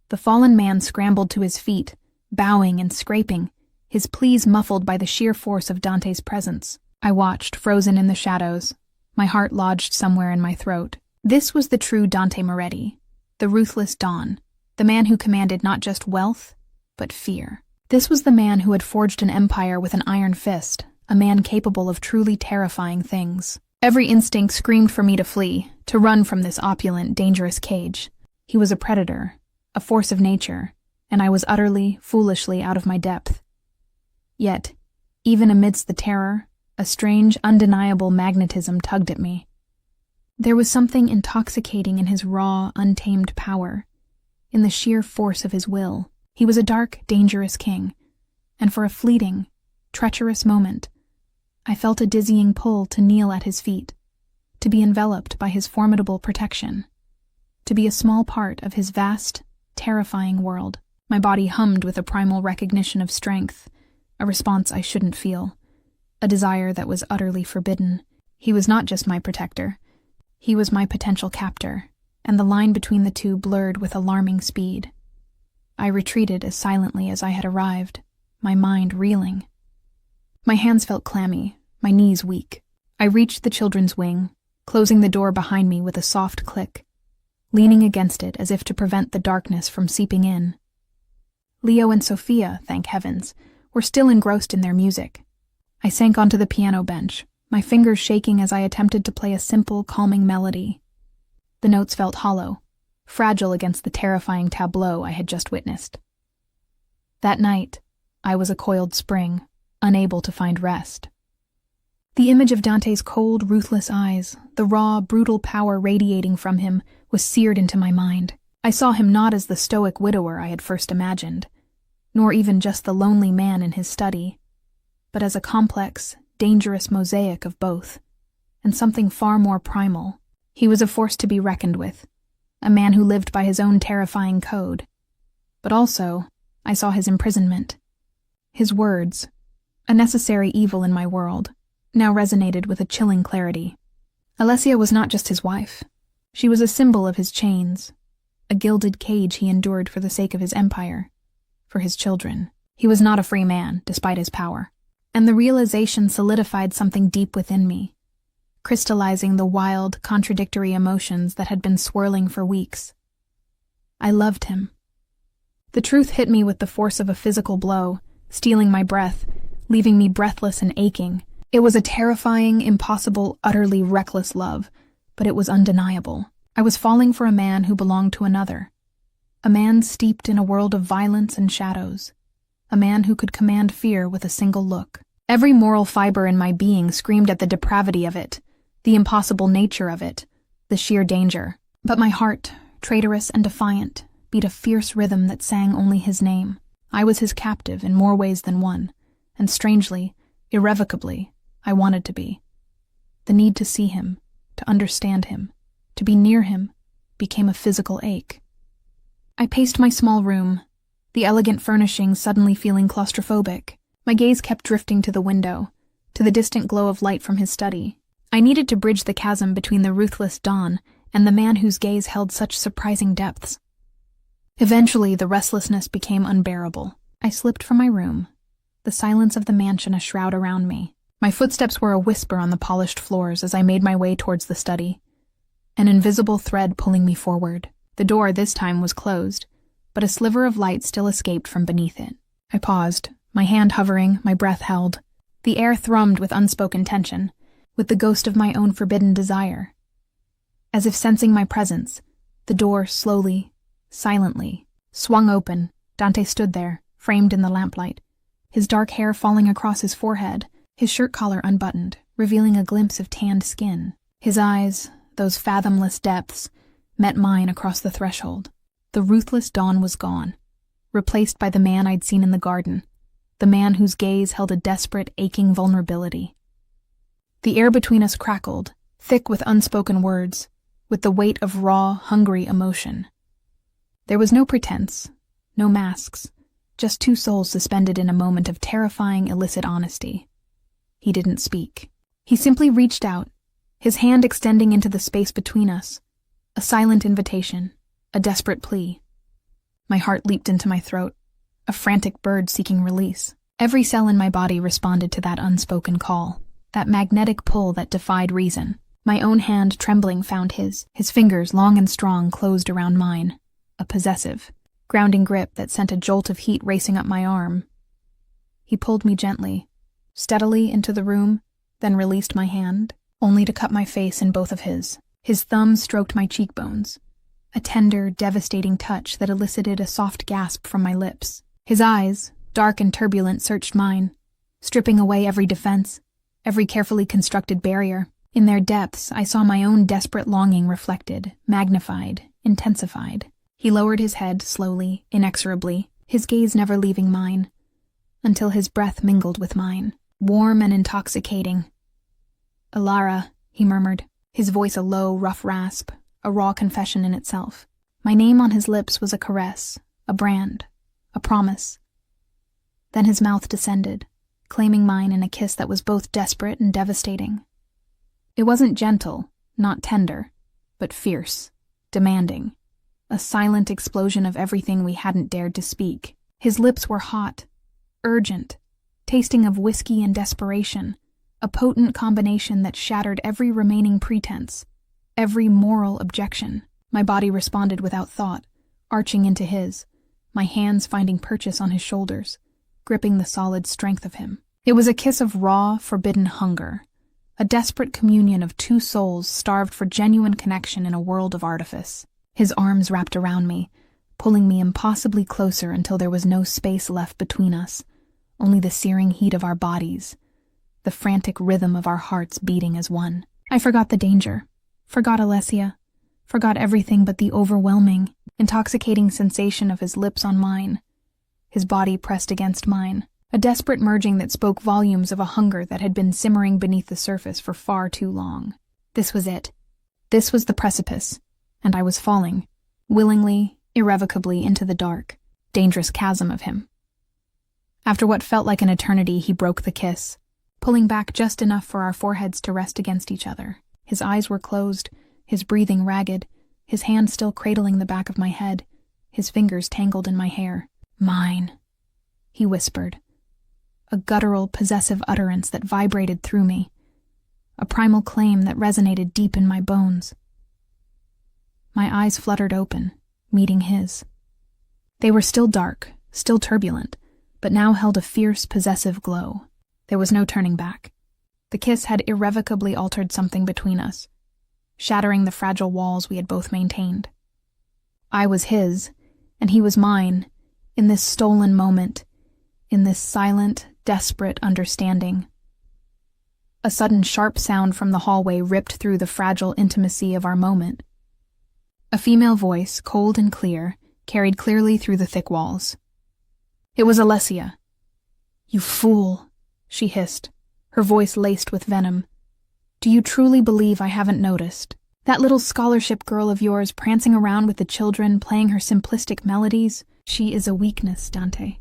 The fallen man scrambled to his feet, bowing and scraping, his pleas muffled by the sheer force of Dante's presence. I watched, frozen in the shadows, my heart lodged somewhere in my throat. This was the true Dante Moretti, the ruthless Don, the man who commanded not just wealth, but fear. This was the man who had forged an empire with an iron fist, a man capable of truly terrifying things. Every instinct screamed for me to flee, to run from this opulent, dangerous cage. He was a predator, a force of nature, and I was utterly, foolishly out of my depth. Yet, even amidst the terror, a strange, undeniable magnetism tugged at me. There was something intoxicating in his raw, untamed power, in the sheer force of his will. He was a dark, dangerous king, and for a fleeting, treacherous moment, I felt a dizzying pull to kneel at his feet, to be enveloped by his formidable protection, to be a small part of his vast, terrifying world. My body hummed with a primal recognition of strength, a response I shouldn't feel, a desire that was utterly forbidden. He was not just my protector. He was my potential captor, and the line between the two blurred with alarming speed. I retreated as silently as I had arrived, my mind reeling. My hands felt clammy, my knees weak. I reached the children's wing, closing the door behind me with a soft click, leaning against it as if to prevent the darkness from seeping in. Leo and Sophia, thank heavens, were still engrossed in their music. I sank onto the piano bench, my fingers shaking as I attempted to play a simple, calming melody. The notes felt hollow, fragile against the terrifying tableau I had just witnessed. That night, I was a coiled spring, unable to find rest. The image of Dante's cold, ruthless eyes, the raw, brutal power radiating from him, was seared into my mind. I saw him not as the stoic widower I had first imagined, nor even just the lonely man in his study, but as a complex, dangerous mosaic of both, and something far more primal. He was a force to be reckoned with, a man who lived by his own terrifying code. But also, I saw his imprisonment. His words, a necessary evil in my world, now resonated with a chilling clarity. Alessia was not just his wife. She was a symbol of his chains, a gilded cage he endured for the sake of his empire, for his children. He was not a free man, despite his power. And the realization solidified something deep within me, crystallizing the wild, contradictory emotions that had been swirling for weeks. I loved him. The truth hit me with the force of a physical blow, stealing my breath, leaving me breathless and aching. It was a terrifying, impossible, utterly reckless love, but it was undeniable. I was falling for a man who belonged to another. A man steeped in a world of violence and shadows. A man who could command fear with a single look. Every moral fiber in my being screamed at the depravity of it, the impossible nature of it, the sheer danger. But my heart, traitorous and defiant, beat a fierce rhythm that sang only his name. I was his captive in more ways than one, and strangely, irrevocably, I wanted to be. The need to see him, to understand him, to be near him, became a physical ache. I paced my small room, the elegant furnishings suddenly feeling claustrophobic. My gaze kept drifting to the window, to the distant glow of light from his study. I needed to bridge the chasm between the ruthless Don and the man whose gaze held such surprising depths. Eventually, the restlessness became unbearable. I slipped from my room, the silence of the mansion a shroud around me. My footsteps were a whisper on the polished floors as I made my way towards the study, an invisible thread pulling me forward. The door this time was closed, but a sliver of light still escaped from beneath it. I paused, my hand hovering, my breath held. The air thrummed with unspoken tension, with the ghost of my own forbidden desire. As if sensing my presence, the door slowly, silently, swung open. Dante stood there, framed in the lamplight, his dark hair falling across his forehead, his shirt collar unbuttoned, revealing a glimpse of tanned skin. His eyes, those fathomless depths, met mine across the threshold. The ruthless Dawn was gone, replaced by the man I'd seen in the garden, the man whose gaze held a desperate, aching vulnerability. The air between us crackled, thick with unspoken words, with the weight of raw, hungry emotion. There was no pretense, no masks, just two souls suspended in a moment of terrifying, illicit honesty. He didn't speak. He simply reached out, his hand extending into the space between us, a silent invitation, a desperate plea. My heart leaped into my throat, a frantic bird seeking release. Every cell in my body responded to that unspoken call, that magnetic pull that defied reason. My own hand, trembling, found his fingers, long and strong, closed around mine, a possessive, grounding grip that sent a jolt of heat racing up my arm. He pulled me gently, steadily into the room, then released my hand, only to cup my face in both of his. His thumb stroked my cheekbones, a tender, devastating touch that elicited a soft gasp from my lips. His eyes, dark and turbulent, searched mine, stripping away every defense, every carefully constructed barrier. In their depths, I saw my own desperate longing reflected, magnified, intensified. He lowered his head slowly, inexorably, his gaze never leaving mine, until his breath mingled with mine, warm and intoxicating. "Alara," he murmured, his voice a low, rough rasp, a raw confession in itself. My name on his lips was a caress, a brand, a promise. Then his mouth descended, claiming mine in a kiss that was both desperate and devastating. It wasn't gentle, not tender, but fierce, demanding, a silent explosion of everything we hadn't dared to speak. His lips were hot, urgent, tasting of whiskey and desperation, a potent combination that shattered every remaining pretense, every moral objection. My body responded without thought, arching into his, my hands finding purchase on his shoulders, gripping the solid strength of him. It was a kiss of raw, forbidden hunger, a desperate communion of two souls starved for genuine connection in a world of artifice. His arms wrapped around me, pulling me impossibly closer until there was no space left between us, only the searing heat of our bodies, the frantic rhythm of our hearts beating as one. I forgot the danger, forgot Alessia, forgot everything but the overwhelming, intoxicating sensation of his lips on mine, his body pressed against mine, a desperate merging that spoke volumes of a hunger that had been simmering beneath the surface for far too long. This was it. This was the precipice, and I was falling, willingly, irrevocably, into the dark. dangerous chasm of him. After what felt like an eternity, he broke the kiss, pulling back just enough for our foreheads to rest against each other. His eyes were closed, his breathing ragged, his hand still cradling the back of my head, his fingers tangled in my hair. "Mine," he whispered, a guttural, possessive utterance that vibrated through me, a primal claim that resonated deep in my bones. My eyes fluttered open, meeting his. They were still dark, still turbulent, but now held a fierce, possessive glow. There was no turning back. The kiss had irrevocably altered something between us, shattering the fragile walls we had both maintained. I was his, and he was mine, in this stolen moment, in this silent, desperate understanding. A sudden sharp sound from the hallway ripped through the fragile intimacy of our moment. A female voice, cold and clear, carried clearly through the thick walls. It was Alessia. "You fool," she hissed, her voice laced with venom. "Do you truly believe I haven't noticed? That little scholarship girl of yours prancing around with the children, playing her simplistic melodies? She is a weakness, Dante.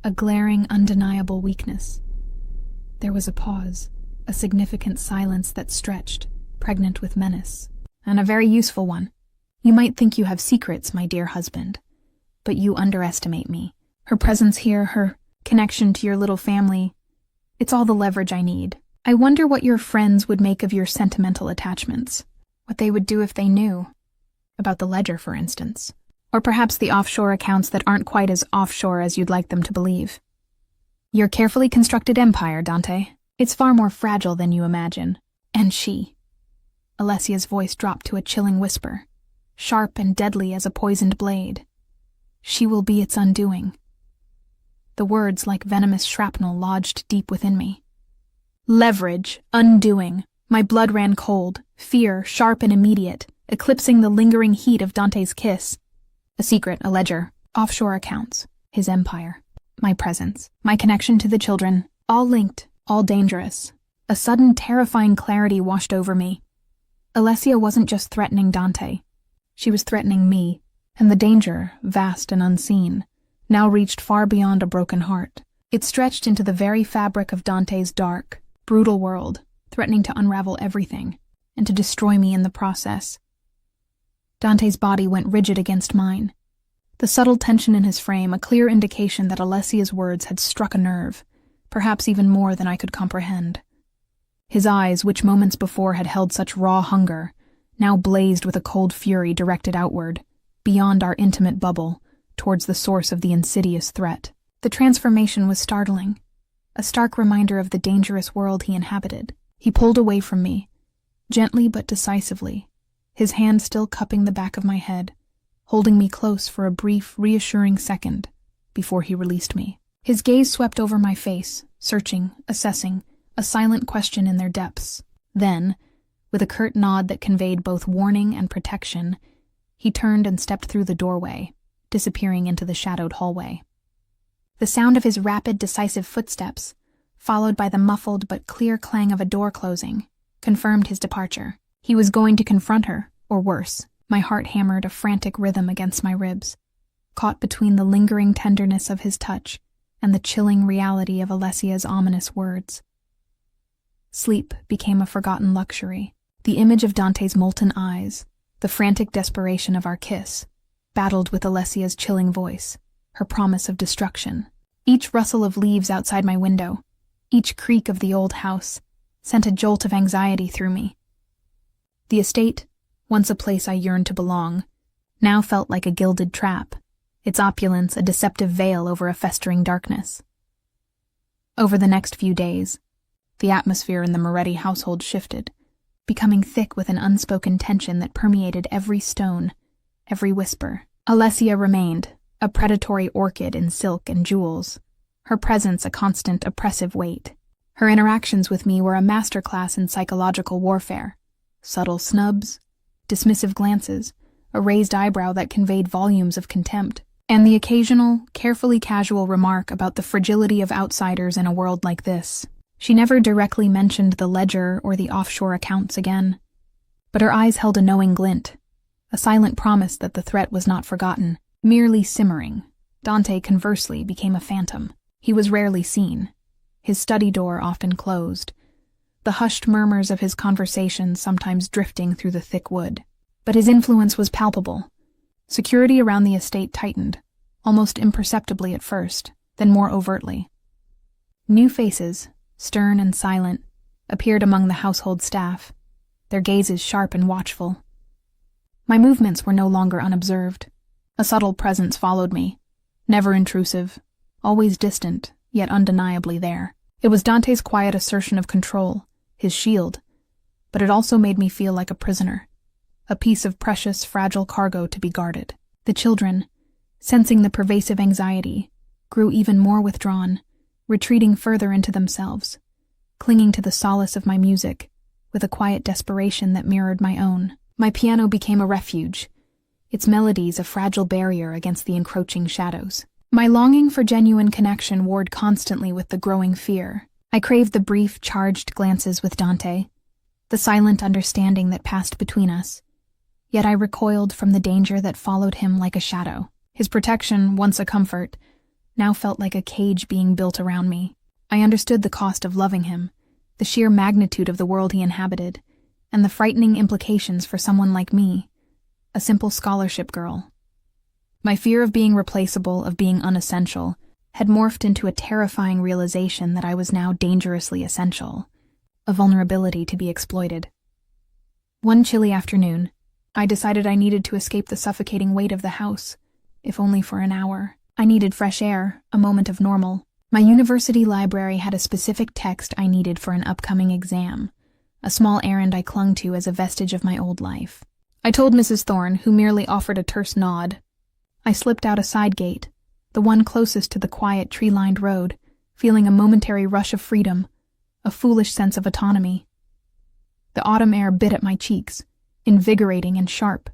A glaring, undeniable weakness." There was a pause, a significant silence that stretched, pregnant with menace. "And a very useful one. You might think you have secrets, my dear husband, but you underestimate me. Her presence here, her connection to your little family, it's all the leverage I need. I wonder what your friends would make of your sentimental attachments, what they would do if they knew. About the ledger, for instance. Or perhaps the offshore accounts that aren't quite as offshore as you'd like them to believe. Your carefully constructed empire, Dante. It's far more fragile than you imagine. And she." Alessia's voice dropped to a chilling whisper, sharp and deadly as a poisoned blade. "She will be its undoing." The words, like venomous shrapnel, lodged deep within me. Leverage, undoing. My blood ran cold, fear, sharp and immediate, eclipsing the lingering heat of Dante's kiss. A secret, a ledger, offshore accounts, his empire, my presence, my connection to the children, all linked, all dangerous. A sudden, terrifying clarity washed over me. Alessia wasn't just threatening Dante. She was threatening me, and the danger, vast and unseen, now reached far beyond a broken heart. It stretched into the very fabric of Dante's dark, brutal world, threatening to unravel everything, and to destroy me in the process. Dante's body went rigid against mine. The subtle tension in his frame, a clear indication that Alessia's words had struck a nerve, perhaps even more than I could comprehend. His eyes, which moments before had held such raw hunger, now blazed with a cold fury directed outward, beyond our intimate bubble, towards the source of the insidious threat. The transformation was startling, a stark reminder of the dangerous world he inhabited. He pulled away from me, gently but decisively, his hand still cupping the back of my head, holding me close for a brief, reassuring second before he released me. His gaze swept over my face, searching, assessing, a silent question in their depths. Then, with a curt nod that conveyed both warning and protection, he turned and stepped through the doorway, disappearing into the shadowed hallway. The sound of his rapid, decisive footsteps, followed by the muffled but clear clang of a door closing, confirmed his departure. He was going to confront her, or worse. My heart hammered a frantic rhythm against my ribs, caught between the lingering tenderness of his touch and the chilling reality of Alessia's ominous words. Sleep became a forgotten luxury. The image of Dante's molten eyes, the frantic desperation of our kiss, battled with Alessia's chilling voice, her promise of destruction. Each rustle of leaves outside my window, each creak of the old house, sent a jolt of anxiety through me. The estate, once a place I yearned to belong, now felt like a gilded trap, its opulence a deceptive veil over a festering darkness. Over the next few days, the atmosphere in the Moretti household shifted, becoming thick with an unspoken tension that permeated every stone, every whisper. Alessia remained, a predatory orchid in silk and jewels, her presence a constant oppressive weight. Her interactions with me were a masterclass in psychological warfare. Subtle snubs, dismissive glances, a raised eyebrow that conveyed volumes of contempt, and the occasional, carefully casual remark about the fragility of outsiders in a world like this. She never directly mentioned the ledger or the offshore accounts again, but her eyes held a knowing glint, a silent promise that the threat was not forgotten, merely simmering, Dante, conversely, became a phantom. He was rarely seen, his study door often closed, the hushed murmurs of his conversations sometimes drifting through the thick wood. But his influence was palpable. Security around the estate tightened, almost imperceptibly at first, then more overtly. New faces, stern and silent, appeared among the household staff, their gazes sharp and watchful. My movements were no longer unobserved. A subtle presence followed me, never intrusive, always distant, yet undeniably there. It was Dante's quiet assertion of control, his shield, but it also made me feel like a prisoner, a piece of precious, fragile cargo to be guarded. The children, sensing the pervasive anxiety, grew even more withdrawn, retreating further into themselves, clinging to the solace of my music, with a quiet desperation that mirrored my own. My piano became a refuge, its melodies a fragile barrier against the encroaching shadows. My longing for genuine connection warred constantly with the growing fear. I craved the brief, charged glances with Dante, the silent understanding that passed between us, yet I recoiled from the danger that followed him like a shadow. His protection, once a comfort, now felt like a cage being built around me. I understood the cost of loving him, the sheer magnitude of the world he inhabited, and the frightening implications for someone like me, a simple scholarship girl. My fear of being replaceable, of being unessential, had morphed into a terrifying realization that I was now dangerously essential, a vulnerability to be exploited. One chilly afternoon, I decided I needed to escape the suffocating weight of the house, if only for an hour. I needed fresh air, a moment of normal. My university library had a specific text I needed for an upcoming exam, a small errand I clung to as a vestige of my old life. I told Mrs. Thorne, who merely offered a terse nod. I slipped out a side gate, the one closest to the quiet, tree-lined road, feeling a momentary rush of freedom, a foolish sense of autonomy. The autumn air bit at my cheeks, invigorating and sharp.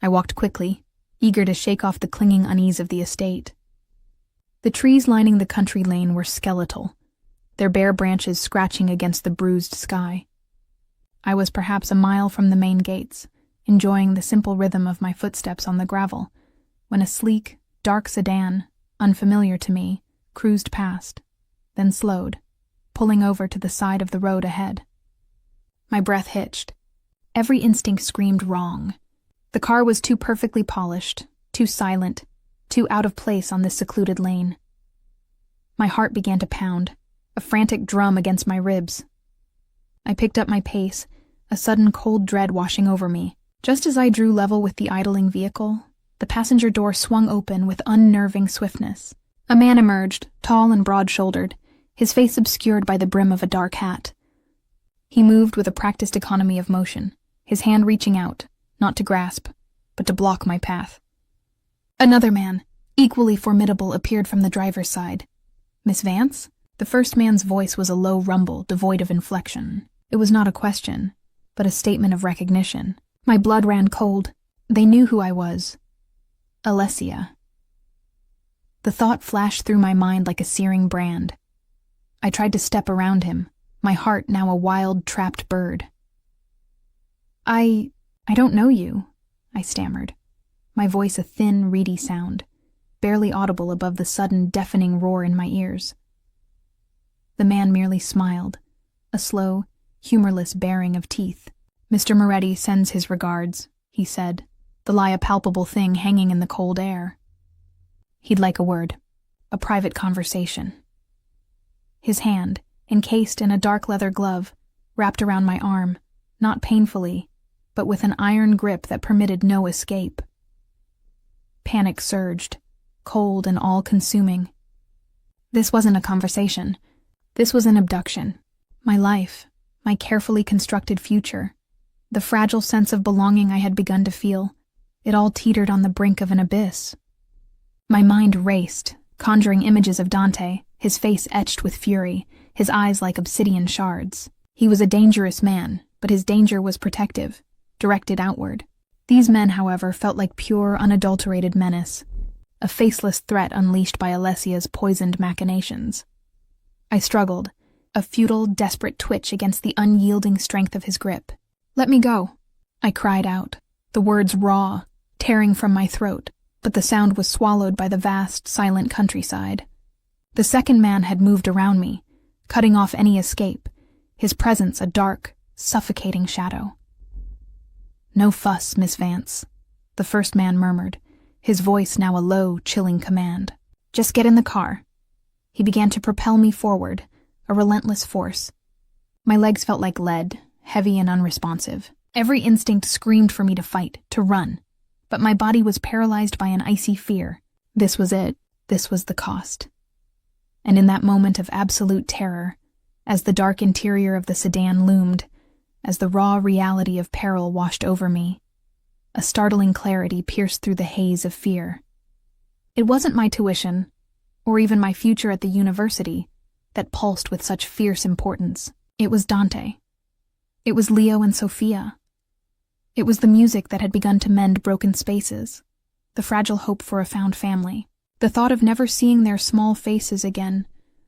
I walked quickly, eager to shake off the clinging unease of the estate. The trees lining the country lane were skeletal, their bare branches scratching against the bruised sky. I was perhaps a mile from the main gates, enjoying the simple rhythm of my footsteps on the gravel, when a sleek, dark sedan, unfamiliar to me, cruised past, then slowed, pulling over to the side of the road ahead. My breath hitched. Every instinct screamed wrong. The car was too perfectly polished, too silent, too out of place on this secluded lane. My heart began to pound, a frantic drum against my ribs. I picked up my pace, a sudden cold dread washing over me. Just as I drew level with the idling vehicle, the passenger door swung open with unnerving swiftness. A man emerged, tall and broad-shouldered, his face obscured by the brim of a dark hat. He moved with a practiced economy of motion, his hand reaching out, not to grasp, but to block my path. Another man, equally formidable, appeared from the driver's side. "Miss Vance?" The first man's voice was a low rumble, devoid of inflection. It was not a question, but a statement of recognition. My blood ran cold. They knew who I was. Alessia. The thought flashed through my mind like a searing brand. I tried to step around him, my heart now a wild, trapped bird. I don't know you," I stammered, my voice a thin, reedy sound, barely audible above the sudden, deafening roar in my ears. The man merely smiled, a slow, humorless baring of teeth. "Mr. Moretti sends his regards," he said, the lie a palpable thing hanging in the cold air. He'd like a word, a private conversation. His hand, encased in a dark leather glove, wrapped around my arm, not painfully, but with an iron grip that permitted no escape. Panic surged, cold and all-consuming. This wasn't a conversation. This was an abduction. My life, my carefully constructed future, the fragile sense of belonging I had begun to feel, it all teetered on the brink of an abyss. My mind raced, conjuring images of Dante, his face etched with fury, his eyes like obsidian shards. He was a dangerous man, but his danger was protective, directed outward. These men, however, felt like pure, unadulterated menace, a faceless threat unleashed by Alessia's poisoned machinations. I struggled, a futile, desperate twitch against the unyielding strength of his grip. "Let me go," I cried out, the words raw, tearing from my throat. but the sound was swallowed by the vast, silent countryside. The second man had moved around me, cutting off any escape, his presence a dark, suffocating shadow. "No fuss, Miss Vance," the first man murmured, his voice now a low, chilling command. "Just get in the car." He began to propel me forward, a relentless force. My legs felt like lead, heavy and unresponsive. Every instinct screamed for me to fight, to run, but my body was paralyzed by an icy fear. This was it. This was the cost. And in that moment of absolute terror, as the dark interior of the sedan loomed, as the raw reality of peril washed over me, a startling clarity pierced through the haze of fear. It wasn't my tuition, or even my future at the university, that pulsed with such fierce importance. It was Dante. It was Leo and Sophia. It was the music that had begun to mend broken spaces, the fragile hope for a found family. The thought of never seeing their small faces again,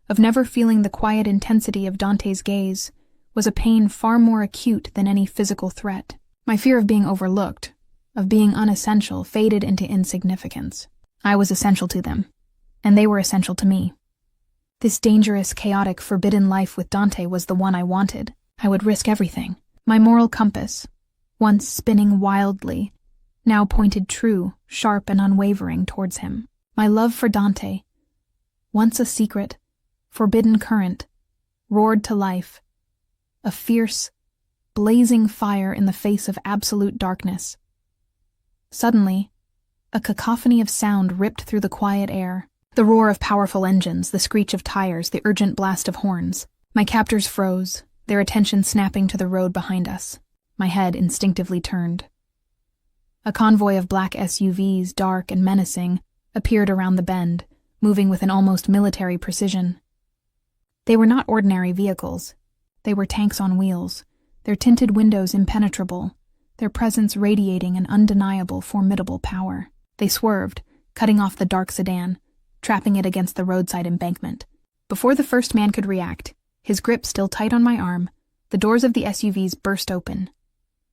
of never feeling the quiet intensity of Dante's gaze, was a pain far more acute than any physical threat. My fear of being overlooked, of being unessential, faded into insignificance. I was essential to them, and they were essential to me. This dangerous, chaotic, forbidden life with Dante was the one I wanted. I would risk everything. My moral compass, once spinning wildly, now pointed true, sharp and unwavering towards him. My love for Dante, once a secret, forbidden current, roared to life, a fierce, blazing fire in the face of absolute darkness. Suddenly, a cacophony of sound ripped through the quiet air. The roar of powerful engines, the screech of tires, the urgent blast of horns. My captors froze, their attention snapping to the road behind us. My head instinctively turned. A convoy of black SUVs, dark and menacing, appeared around the bend, moving with an almost military precision. They were not ordinary vehicles. They were tanks on wheels, their tinted windows impenetrable, their presence radiating an undeniable, formidable power. They swerved, cutting off the dark sedan, trapping it against the roadside embankment. Before the first man could react, his grip still tight on my arm, the doors of the SUVs burst open.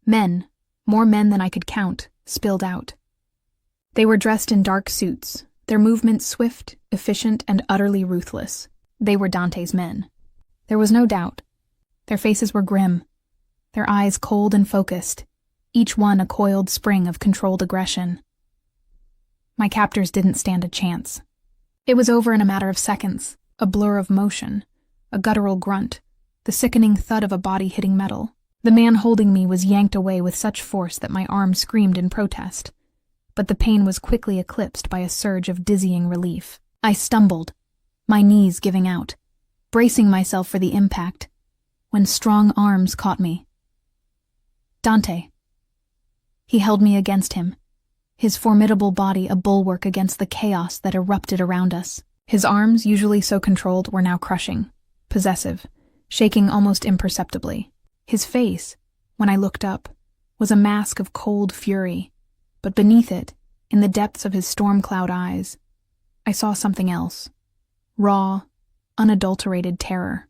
Men, more men than I could count, spilled out. They were dressed in dark suits, their movements swift, efficient, and utterly ruthless. They were Dante's men. There was no doubt. Their faces were grim, their eyes cold and focused, each one a coiled spring of controlled aggression. My captors didn't stand a chance. It was over in a matter of seconds, a blur of motion, a guttural grunt, the sickening thud of a body hitting metal. The man holding me was yanked away with such force that my arm screamed in protest, but the pain was quickly eclipsed by a surge of dizzying relief. I stumbled, my knees giving out, bracing myself for the impact, when strong arms caught me. Dante. He held me against him, his formidable body a bulwark against the chaos that erupted around us. His arms, usually so controlled, were now crushing, possessive, shaking almost imperceptibly. His face, when I looked up, was a mask of cold fury, but beneath it, in the depths of his storm cloud eyes, I saw something else. Raw, unadulterated terror.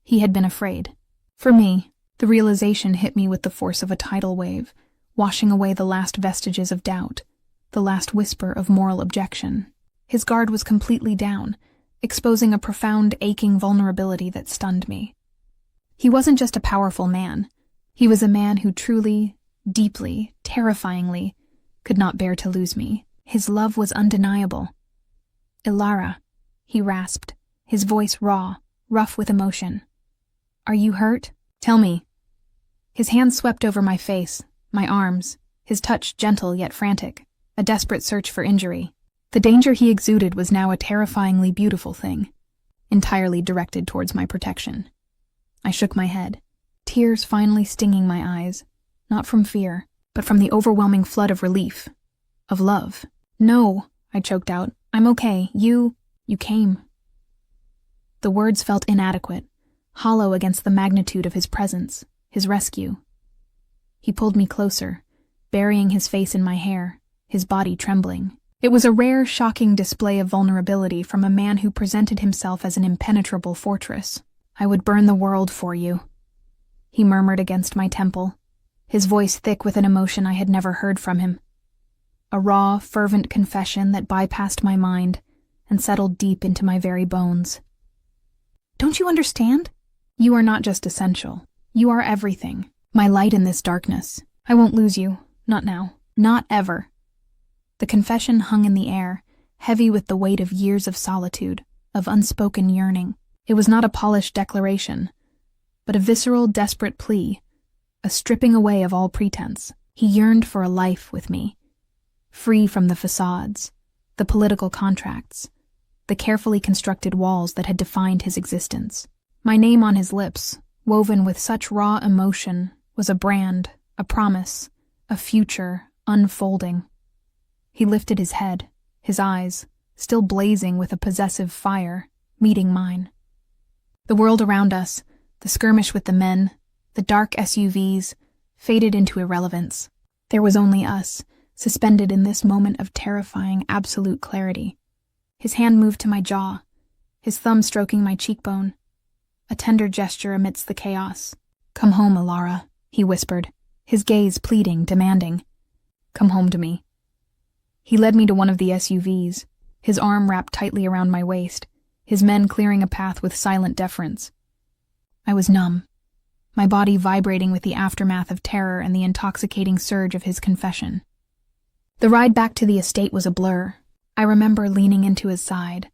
He had been afraid. For me, the realization hit me with the force of a tidal wave, washing away the last vestiges of doubt, the last whisper of moral objection. His guard was completely down, exposing a profound, aching vulnerability that stunned me. He wasn't just a powerful man. He was a man who truly, deeply, terrifyingly, could not bear to lose me. His love was undeniable. "Ilara," he rasped, his voice raw, rough with emotion. "Are you hurt? Tell me." His hands swept over my face, my arms, his touch gentle yet frantic, a desperate search for injury. The danger he exuded was now a terrifyingly beautiful thing, entirely directed towards my protection. I shook my head, tears finally stinging my eyes, not from fear, but from the overwhelming flood of relief, of love. "No," I choked out. "I'm okay. You came." The words felt inadequate, hollow against the magnitude of his presence, his rescue. He pulled me closer, burying his face in my hair, his body trembling. It was a rare, shocking display of vulnerability from a man who presented himself as an impenetrable fortress. "I would burn the world for you," he murmured against my temple, his voice thick with an emotion I had never heard from him. a raw, fervent confession that bypassed my mind and settled deep into my very bones. Don't you understand? You are not just essential. You are everything. My light in this darkness. I won't lose you. Not now. Not ever. The confession hung in the air, heavy with the weight of years of solitude, of unspoken yearning. It was not a polished declaration, but a visceral, desperate plea, a stripping away of all pretense. He yearned for a life with me, free from the facades, the political contracts, the carefully constructed walls that had defined his existence. My name on his lips, woven with such raw emotion, was a brand, a promise, a future unfolding. He lifted his head, his eyes, still blazing with a possessive fire, meeting mine. The world around us, the skirmish with the men, the dark SUVs, faded into irrelevance. There was only us, suspended in this moment of terrifying, absolute clarity. His hand moved to my jaw, his thumb stroking my cheekbone, a tender gesture amidst the chaos. "Come home, Alara," he whispered, his gaze pleading, demanding. "Come home to me." He led me to one of the SUVs, his arm wrapped tightly around my waist, his men clearing a path with silent deference. I was numb, my body vibrating with the aftermath of terror and the intoxicating surge of his confession. The ride back to the estate was a blur. I remember leaning into his side,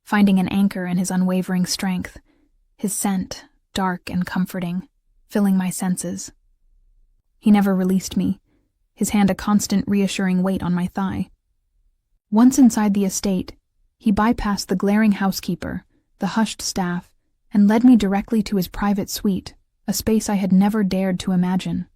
finding an anchor in his unwavering strength, his scent, dark and comforting, filling my senses. He never released me, his hand a constant reassuring weight on my thigh. Once inside the estate, he bypassed the glaring housekeeper, the hushed staff, and led me directly to his private suite, a space I had never dared to imagine.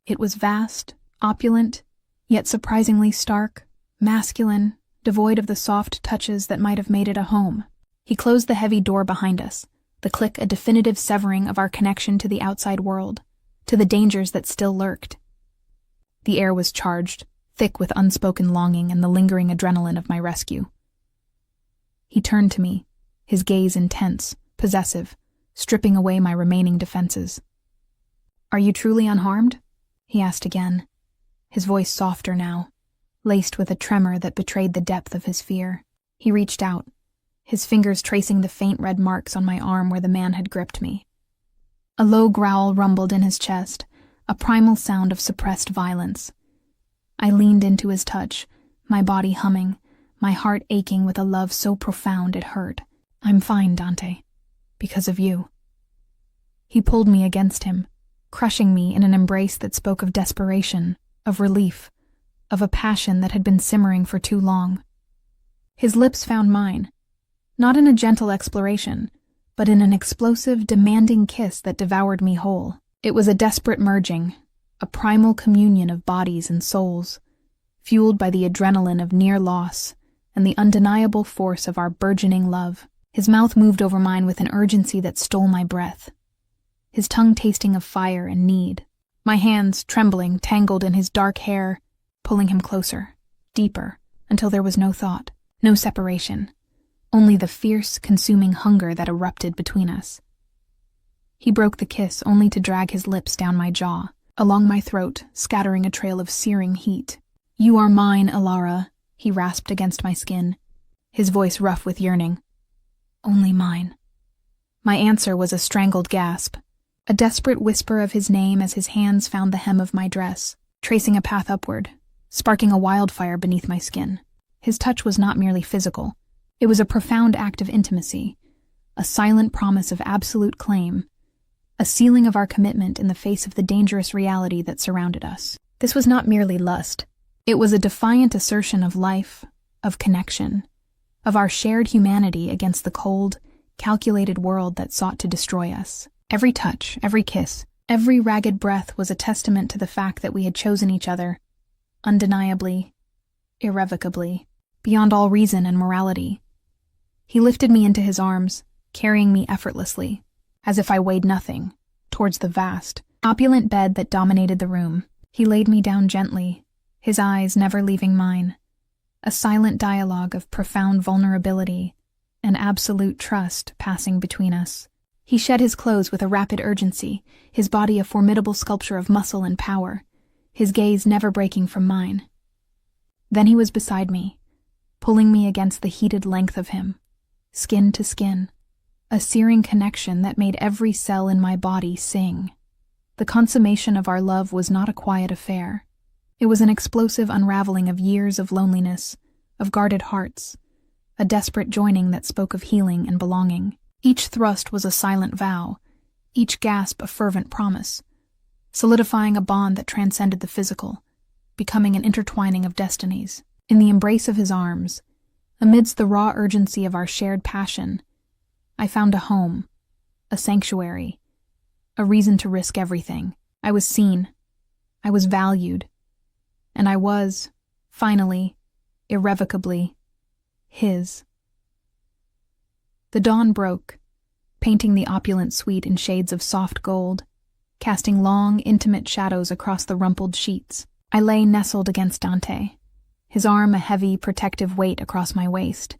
It was vast, opulent, yet surprisingly stark, masculine, devoid of the soft touches that might have made it a home. He closed the heavy door behind us, the click a definitive severing of our connection to the outside world, to the dangers that still lurked. The air was charged, thick with unspoken longing and the lingering adrenaline of my rescue. He turned to me, his gaze intense, possessive, stripping away my remaining defenses. "Are you truly unharmed?" he asked again, his voice softer now, laced with a tremor that betrayed the depth of his fear. He reached out, his fingers tracing the faint red marks on my arm where the man had gripped me. A low growl rumbled in his chest, a primal sound of suppressed violence. I leaned into his touch, my body humming, my heart aching with a love so profound it hurt. "I'm fine, Dante. Because of you." He pulled me against him, crushing me in an embrace that spoke of desperation, of relief, of a passion that had been simmering for too long. His lips found mine, not in a gentle exploration, but in an explosive, demanding kiss that devoured me whole. It was a desperate merging, a primal communion of bodies and souls, fueled by the adrenaline of near loss and the undeniable force of our burgeoning love. His mouth moved over mine with an urgency that stole my breath, his tongue tasting of fire and need. My hands, trembling, tangled in his dark hair, pulling him closer, deeper, until there was no thought, no separation, only the fierce, consuming hunger that erupted between us. He broke the kiss only to drag his lips down my jaw, along my throat, scattering a trail of searing heat. "You are mine, Alara," he rasped against my skin, his voice rough with yearning. "Only mine." My answer was a strangled gasp, a desperate whisper of his name as his hands found the hem of my dress, tracing a path upward, sparking a wildfire beneath my skin. His touch was not merely physical. It was a profound act of intimacy, a silent promise of absolute claim, a sealing of our commitment in the face of the dangerous reality that surrounded us. This was not merely lust. It was a defiant assertion of life, of connection, of our shared humanity against the cold, calculated world that sought to destroy us. Every touch, every kiss, every ragged breath was a testament to the fact that we had chosen each other, undeniably, irrevocably, beyond all reason and morality. He lifted me into his arms, carrying me effortlessly, as if I weighed nothing, towards the vast, opulent bed that dominated the room. He laid me down gently, his eyes never leaving mine, a silent dialogue of profound vulnerability and absolute trust passing between us. He shed his clothes with a rapid urgency, his body a formidable sculpture of muscle and power, his gaze never breaking from mine. Then he was beside me, pulling me against the heated length of him, skin to skin, a searing connection that made every cell in my body sing. The consummation of our love was not a quiet affair. It was an explosive unraveling of years of loneliness, of guarded hearts, a desperate joining that spoke of healing and belonging. Each thrust was a silent vow, each gasp a fervent promise, solidifying a bond that transcended the physical, becoming an intertwining of destinies. In the embrace of his arms, amidst the raw urgency of our shared passion, I found a home, a sanctuary, a reason to risk everything. I was seen, I was valued, and I was, finally, irrevocably, his. The dawn broke, painting the opulent suite in shades of soft gold, casting long, intimate shadows across the rumpled sheets. I lay nestled against Dante, his arm a heavy, protective weight across my waist,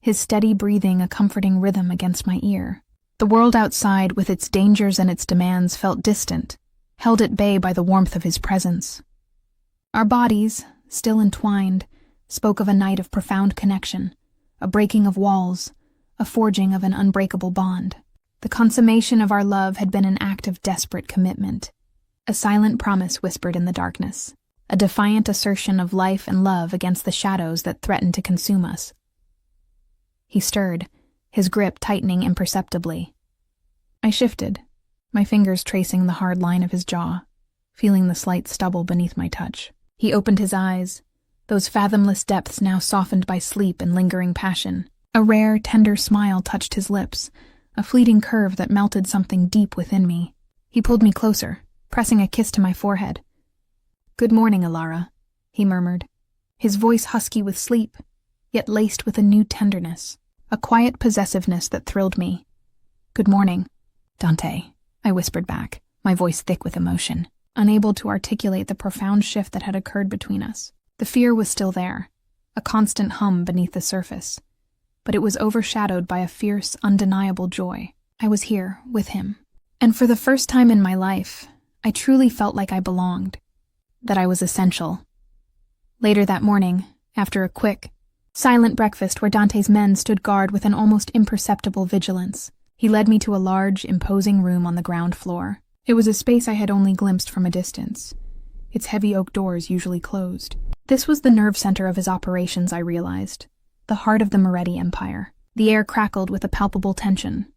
his steady breathing a comforting rhythm against my ear. The world outside, with its dangers and its demands, felt distant, held at bay by the warmth of his presence. Our bodies, still entwined, spoke of a night of profound connection, a breaking of walls, a forging of an unbreakable bond. The consummation of our love had been an act of desperate commitment, a silent promise whispered in the darkness, a defiant assertion of life and love against the shadows that threatened to consume us. He stirred, his grip tightening imperceptibly. I shifted, my fingers tracing the hard line of his jaw, feeling the slight stubble beneath my touch. He opened his eyes, those fathomless depths now softened by sleep and lingering passion. A rare, tender smile touched his lips, a fleeting curve that melted something deep within me. He pulled me closer, pressing a kiss to my forehead. "Good morning, Alara," he murmured, his voice husky with sleep, yet laced with a new tenderness, a quiet possessiveness that thrilled me. "Good morning, Dante," I whispered back, my voice thick with emotion, unable to articulate the profound shift that had occurred between us. The fear was still there, a constant hum beneath the surface, but it was overshadowed by a fierce, undeniable joy. I was here, with him. And for the first time in my life, I truly felt like I belonged, that I was essential. Later that morning, after a quick, silent breakfast where Dante's men stood guard with an almost imperceptible vigilance, he led me to a large, imposing room on the ground floor. It was a space I had only glimpsed from a distance, its heavy oak doors usually closed. This was the nerve center of his operations, I realized, the heart of the Moretti Empire. The air crackled with a palpable tension.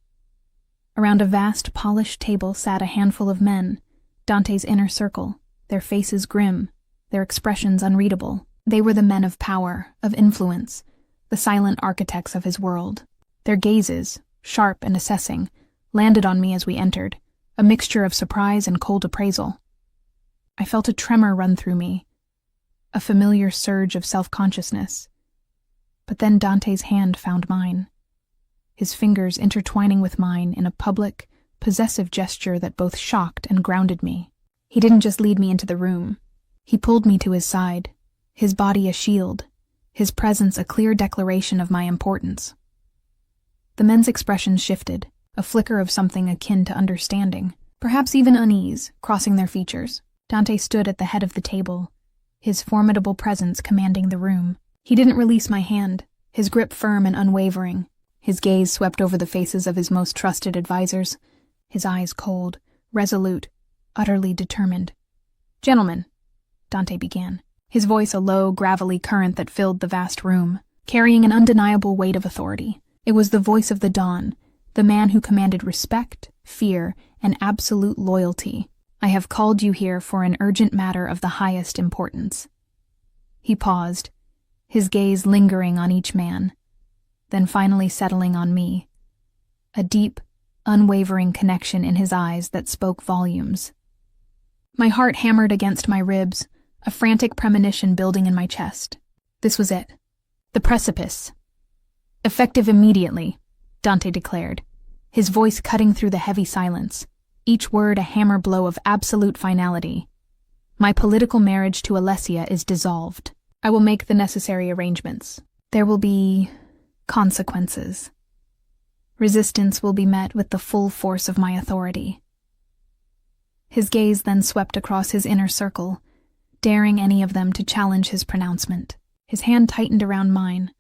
Around a vast, polished table sat a handful of men, Dante's inner circle, their faces grim, their expressions unreadable. They were the men of power, of influence, the silent architects of his world. Their gazes, sharp and assessing, landed on me as we entered, a mixture of surprise and cold appraisal. I felt a tremor run through me, a familiar surge of self-consciousness. But then Dante's hand found mine, his fingers intertwining with mine in a public, possessive gesture that both shocked and grounded me. He didn't just lead me into the room. He pulled me to his side, his body a shield, his presence a clear declaration of my importance. The men's expressions shifted, a flicker of something akin to understanding, perhaps even unease, crossing their features. Dante stood at the head of the table, his formidable presence commanding the room. He didn't release my hand, his grip firm and unwavering. His gaze swept over the faces of his most trusted advisors, his eyes cold, resolute, utterly determined. "Gentlemen," Dante began, his voice a low, gravelly current that filled the vast room, carrying an undeniable weight of authority. It was the voice of the Dawn, the man who commanded respect, fear, and absolute loyalty. "I have called you here for an urgent matter of the highest importance." He paused, his gaze lingering on each man, then finally settling on me, a deep, unwavering connection in his eyes that spoke volumes. My heart hammered against my ribs, a frantic premonition building in my chest. This was it. The precipice. "Effective immediately," Dante declared, his voice cutting through the heavy silence, each word a hammer blow of absolute finality. "My political marriage to Alessia is dissolved. I will make the necessary arrangements. There will be consequences. Resistance will be met with the full force of my authority." His gaze then swept across his inner circle, daring any of them to challenge his pronouncement. His hand tightened around mine,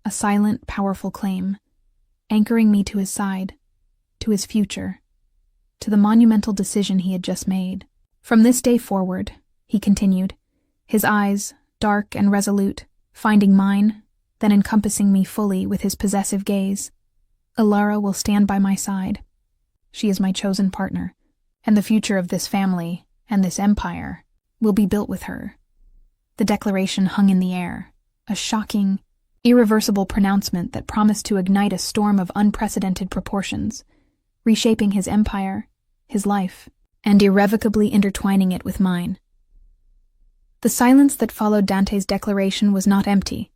a silent, powerful claim, anchoring me to his side, to his future, to the monumental decision he had just made. From this day forward, he continued, his eyes, dark and resolute, finding mine, then encompassing me fully with his possessive gaze, Alara will stand by my side. She is my chosen partner, and the future of this family and this empire will be built with her. The declaration hung in the air, a shocking, irreversible pronouncement that promised to ignite a storm of unprecedented proportions, reshaping his empire, his life, and irrevocably intertwining it with mine. The silence that followed Dante's declaration was not empty.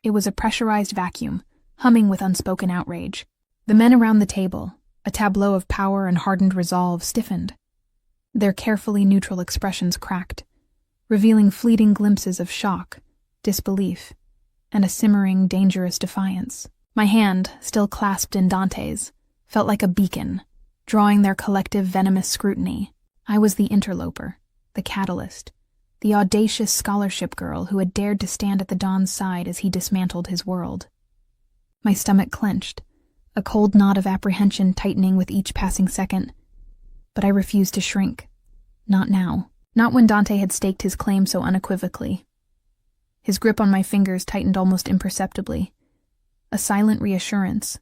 It was a pressurized vacuum, humming with unspoken outrage. The men around the table, a tableau of power and hardened resolve, stiffened. Their carefully neutral expressions cracked, revealing fleeting glimpses of shock, disbelief, and a simmering, dangerous defiance. My hand, still clasped in Dante's, felt like a beacon, drawing their collective venomous scrutiny. I was the interloper, the catalyst, the audacious scholarship girl who had dared to stand at the Don's side as he dismantled his world. My stomach clenched, a cold knot of apprehension tightening with each passing second. But I refused to shrink. Not now. Not when Dante had staked his claim so unequivocally. His grip on my fingers tightened almost imperceptibly. A silent reassurance,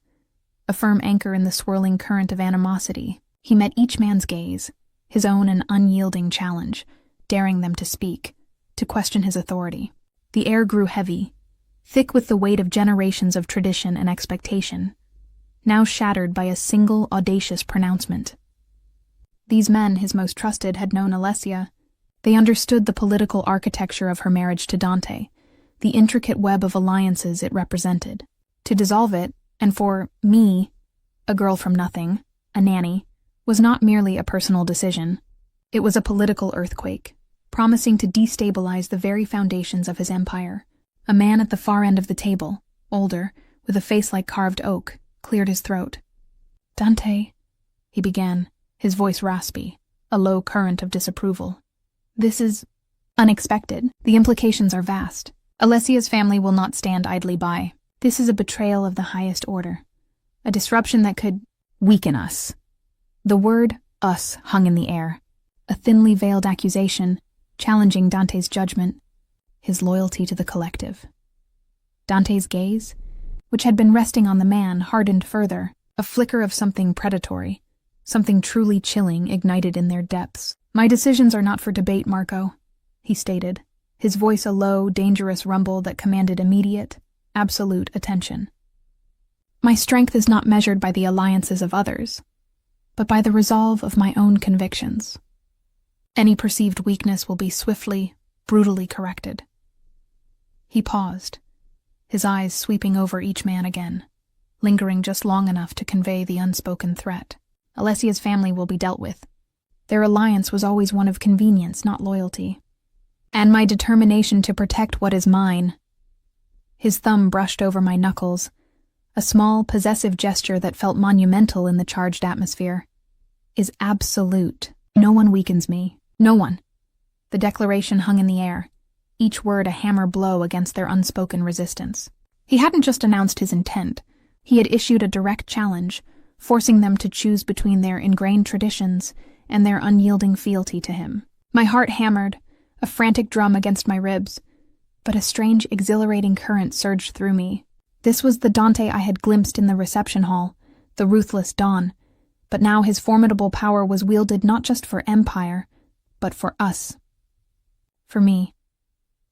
a firm anchor in the swirling current of animosity. He met each man's gaze, his own an unyielding challenge, daring them to speak, to question his authority. The air grew heavy, thick with the weight of generations of tradition and expectation, now shattered by a single audacious pronouncement. These men, his most trusted, had known Alessia. They understood the political architecture of her marriage to Dante, the intricate web of alliances it represented. To dissolve it, and for me, a girl from nothing, a nanny, was not merely a personal decision. It was a political earthquake, promising to destabilize the very foundations of his empire. A man at the far end of the table, older, with a face like carved oak, cleared his throat. "Dante," he began, his voice raspy, a low current of disapproval. "This is unexpected. The implications are vast. Alessia's family will not stand idly by. This is a betrayal of the highest order, a disruption that could weaken us." The word "us" hung in the air, a thinly veiled accusation, challenging Dante's judgment, his loyalty to the collective. Dante's gaze, which had been resting on the man, hardened further, a flicker of something predatory, something truly chilling ignited in their depths. "My decisions are not for debate, Marco," he stated, his voice a low, dangerous rumble that commanded immediate, absolute attention. "My strength is not measured by the alliances of others, but by the resolve of my own convictions. Any perceived weakness will be swiftly, brutally corrected." He paused, his eyes sweeping over each man again, lingering just long enough to convey the unspoken threat. Alessia's family will be dealt with. Their alliance was always one of convenience, not loyalty. And my determination to protect what is mine. His thumb brushed over my knuckles, a small, possessive gesture that felt monumental in the charged atmosphere, is absolute. No one weakens me. No one. The declaration hung in the air, each word a hammer blow against their unspoken resistance. He hadn't just announced his intent. He had issued a direct challenge, forcing them to choose between their ingrained traditions and their unyielding fealty to him. My heart hammered, a frantic drum against my ribs, but a strange, exhilarating current surged through me. This was the Dante I had glimpsed in the reception hall, the ruthless Don, but now his formidable power was wielded not just for empire, but for us. For me.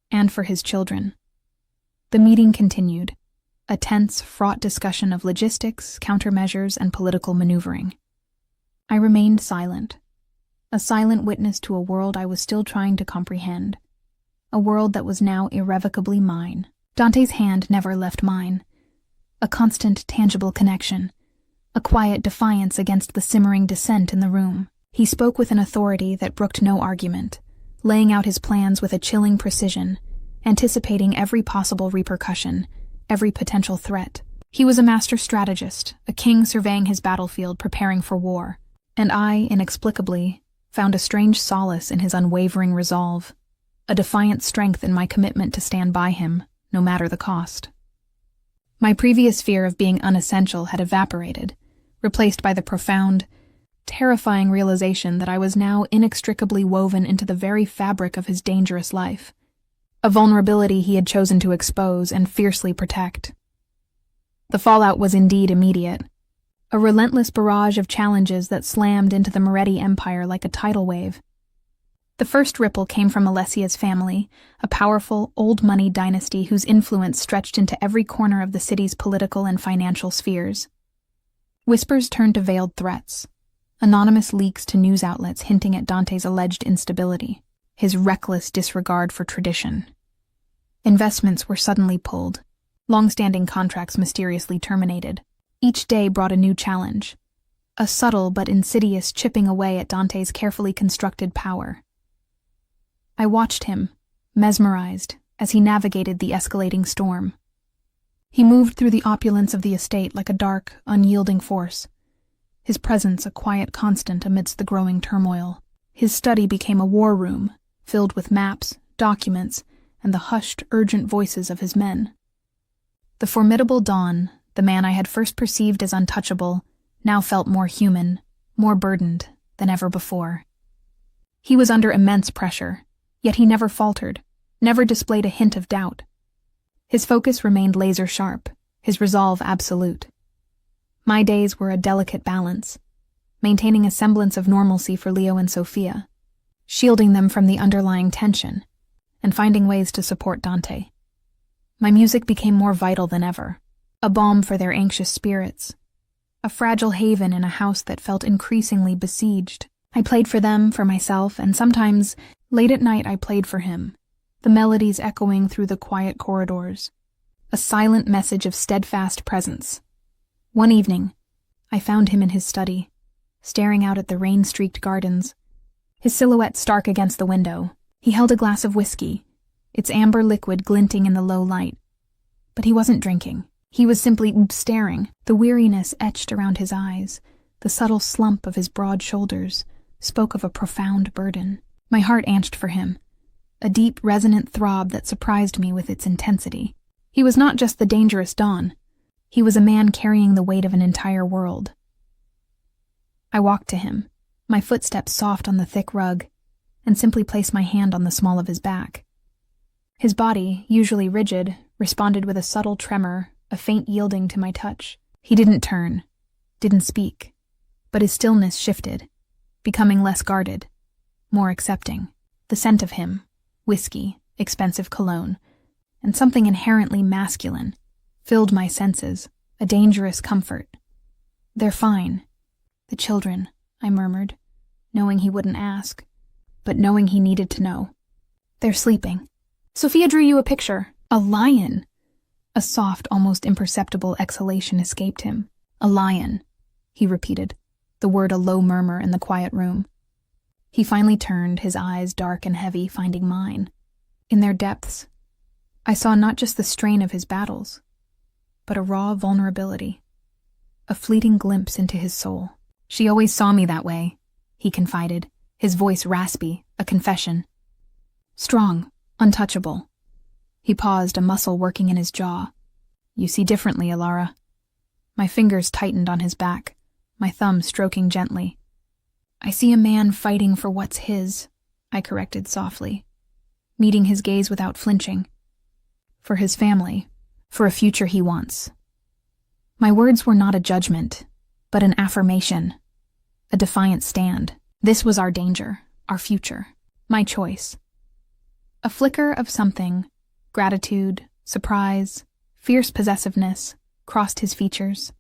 And for his children. The meeting continued, a tense, fraught discussion of logistics, countermeasures, and political maneuvering. I remained silent, a silent witness to a world I was still trying to comprehend, a world that was now irrevocably mine. Dante's hand never left mine, a constant, tangible connection, a quiet defiance against the simmering dissent in the room. He spoke with an authority that brooked no argument, laying out his plans with a chilling precision, anticipating every possible repercussion, every potential threat. He was a master strategist, a king surveying his battlefield, preparing for war, and I, inexplicably, found a strange solace in his unwavering resolve. a defiant strength in my commitment to stand by him, no matter the cost. My previous fear of being unessential had evaporated, replaced by the profound, terrifying realization that I was now inextricably woven into the very fabric of his dangerous life, a vulnerability he had chosen to expose and fiercely protect. The fallout was indeed immediate, a relentless barrage of challenges that slammed into the Moretti Empire like a tidal wave. The first ripple came from Alessia's family, a powerful, old-money dynasty whose influence stretched into every corner of the city's political and financial spheres. Whispers turned to veiled threats, anonymous leaks to news outlets hinting at Dante's alleged instability, his reckless disregard for tradition. Investments were suddenly pulled, long-standing contracts mysteriously terminated. Each day brought a new challenge, a subtle but insidious chipping away at Dante's carefully constructed power. I watched him, mesmerized, as he navigated the escalating storm. He moved through the opulence of the estate like a dark, unyielding force, his presence a quiet constant amidst the growing turmoil. His study became a war room, filled with maps, documents, and the hushed, urgent voices of his men. The formidable Don, the man I had first perceived as untouchable, now felt more human, more burdened than ever before. He was under immense pressure, yet he never faltered, never displayed a hint of doubt. His focus remained laser-sharp, his resolve absolute. My days were a delicate balance, maintaining a semblance of normalcy for Leo and Sophia, shielding them from the underlying tension, and finding ways to support Dante. My music became more vital than ever, a balm for their anxious spirits, a fragile haven in a house that felt increasingly besieged. I played for them, for myself, and sometimes, late at night, I played for him, the melodies echoing through the quiet corridors, a silent message of steadfast presence. One evening, I found him in his study, staring out at the rain-streaked gardens, his silhouette stark against the window. He held a glass of whiskey, its amber liquid glinting in the low light. But he wasn't drinking. He was simply staring, the weariness etched around his eyes, the subtle slump of his broad shoulders, spoke of a profound burden. My heart anched for him, a deep, resonant throb that surprised me with its intensity. He was not just the dangerous Don. He was a man carrying the weight of an entire world. I walked to him, my footsteps soft on the thick rug, and simply placed my hand on the small of his back. His body, usually rigid, responded with a subtle tremor, a faint yielding to my touch. He didn't turn, didn't speak, but his stillness shifted, becoming less guarded, more accepting. The scent of him, whiskey, expensive cologne, and something inherently masculine, filled my senses, a dangerous comfort. "They're fine. The children," I murmured, knowing he wouldn't ask, but knowing he needed to know. "They're sleeping. Sophia drew you a picture. A lion." A soft, almost imperceptible exhalation escaped him. "A lion," he repeated, the word a low murmur in the quiet room. He finally turned, his eyes dark and heavy, finding mine. In their depths, I saw not just the strain of his battles, but a raw vulnerability, a fleeting glimpse into his soul. "She always saw me that way," he confided, his voice raspy, a confession. "Strong, untouchable." He paused, a muscle working in his jaw. "You see differently, Alara." My fingers tightened on his back, my thumb stroking gently. "I see a man fighting for what's his," I corrected softly, meeting his gaze without flinching. "For his family, for a future he wants." My words were not a judgment, but an affirmation, a defiant stand. This was our danger, our future, my choice. A flicker of something, gratitude, surprise, fierce possessiveness, crossed his features.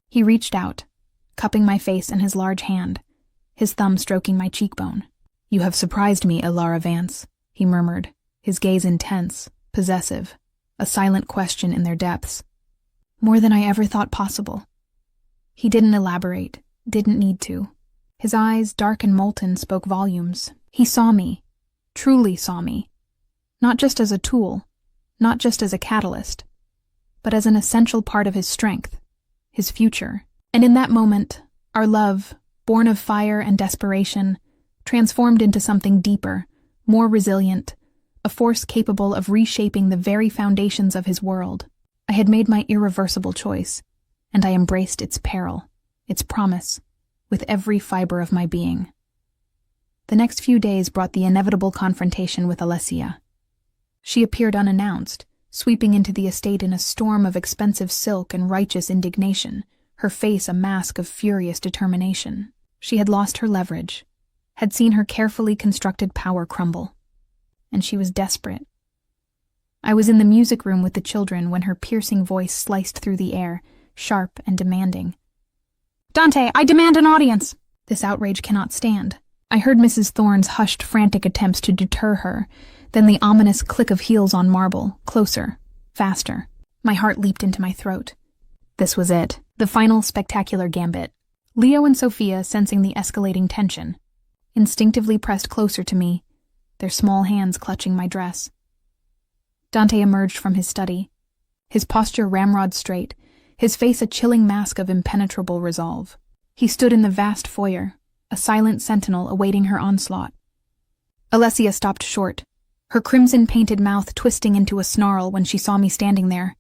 He reached out, cupping my face in his large hand, his thumb stroking my cheekbone. "You have surprised me, Alara Vance," he murmured, his gaze intense, possessive, a silent question in their depths. "More than I ever thought possible." He didn't elaborate, didn't need to. His eyes, dark and molten, spoke volumes. He saw me, truly saw me, not just as a tool, not just as a catalyst, but as an essential part of his strength, his future. And in that moment, our love, born of fire and desperation, transformed into something deeper, more resilient, a force capable of reshaping the very foundations of his world. I had made my irreversible choice, and I embraced its peril, its promise, with every fiber of my being. The next few days brought the inevitable confrontation with Alessia. She appeared unannounced, sweeping into the estate in a storm of expensive silk and righteous indignation, her face a mask of furious determination. She had lost her leverage, had seen her carefully constructed power crumble, and she was desperate. I was in the music room with the children when her piercing voice sliced through the air, sharp and demanding. "Dante, I demand an audience!" This outrage cannot stand. I heard Mrs. Thorne's hushed, frantic attempts to deter her, then the ominous click of heels on marble, closer, faster. My heart leaped into my throat. This was it, the final spectacular gambit. Leo and Sophia, sensing the escalating tension, instinctively pressed closer to me, their small hands clutching my dress. Dante emerged from his study, his posture ramrod straight, his face a chilling mask of impenetrable resolve. He stood in the vast foyer, a silent sentinel awaiting her onslaught. Alessia stopped short, her crimson-painted mouth twisting into a snarl when she saw me standing there,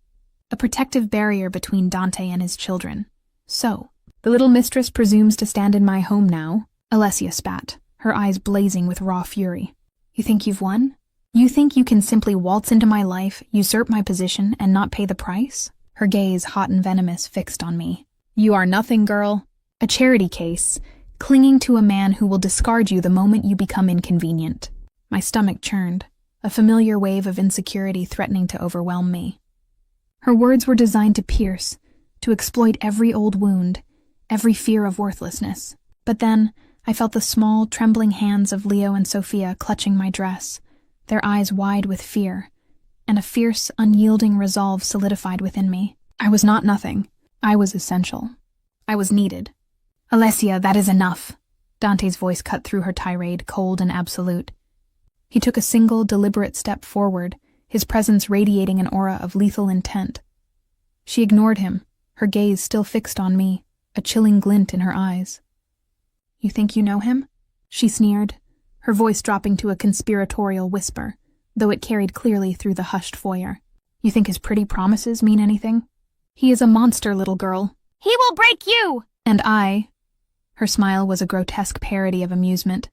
a protective barrier between Dante and his children. "So, the little mistress presumes to stand in my home now?" Alessia spat, her eyes blazing with raw fury. "You think you've won? You think you can simply waltz into my life, usurp my position, and not pay the price?" Her gaze, hot and venomous, fixed on me. "You are nothing, girl. A charity case, clinging to a man who will discard you the moment you become inconvenient." My stomach churned, a familiar wave of insecurity threatening to overwhelm me. Her words were designed to pierce, to exploit every old wound, every fear of worthlessness. But then, I felt the small, trembling hands of Leo and Sophia clutching my dress, their eyes wide with fear, and a fierce, unyielding resolve solidified within me. I was not nothing. I was essential. I was needed. "Alessia, that is enough." Dante's voice cut through her tirade, cold and absolute. He took a single, deliberate step forward, his presence radiating an aura of lethal intent. She ignored him, her gaze still fixed on me, a chilling glint in her eyes. "You think you know him?" she sneered, her voice dropping to a conspiratorial whisper, though it carried clearly through the hushed foyer. "You think his pretty promises mean anything? He is a monster, little girl." "He will break you!" "And I," her smile was a grotesque parody of amusement,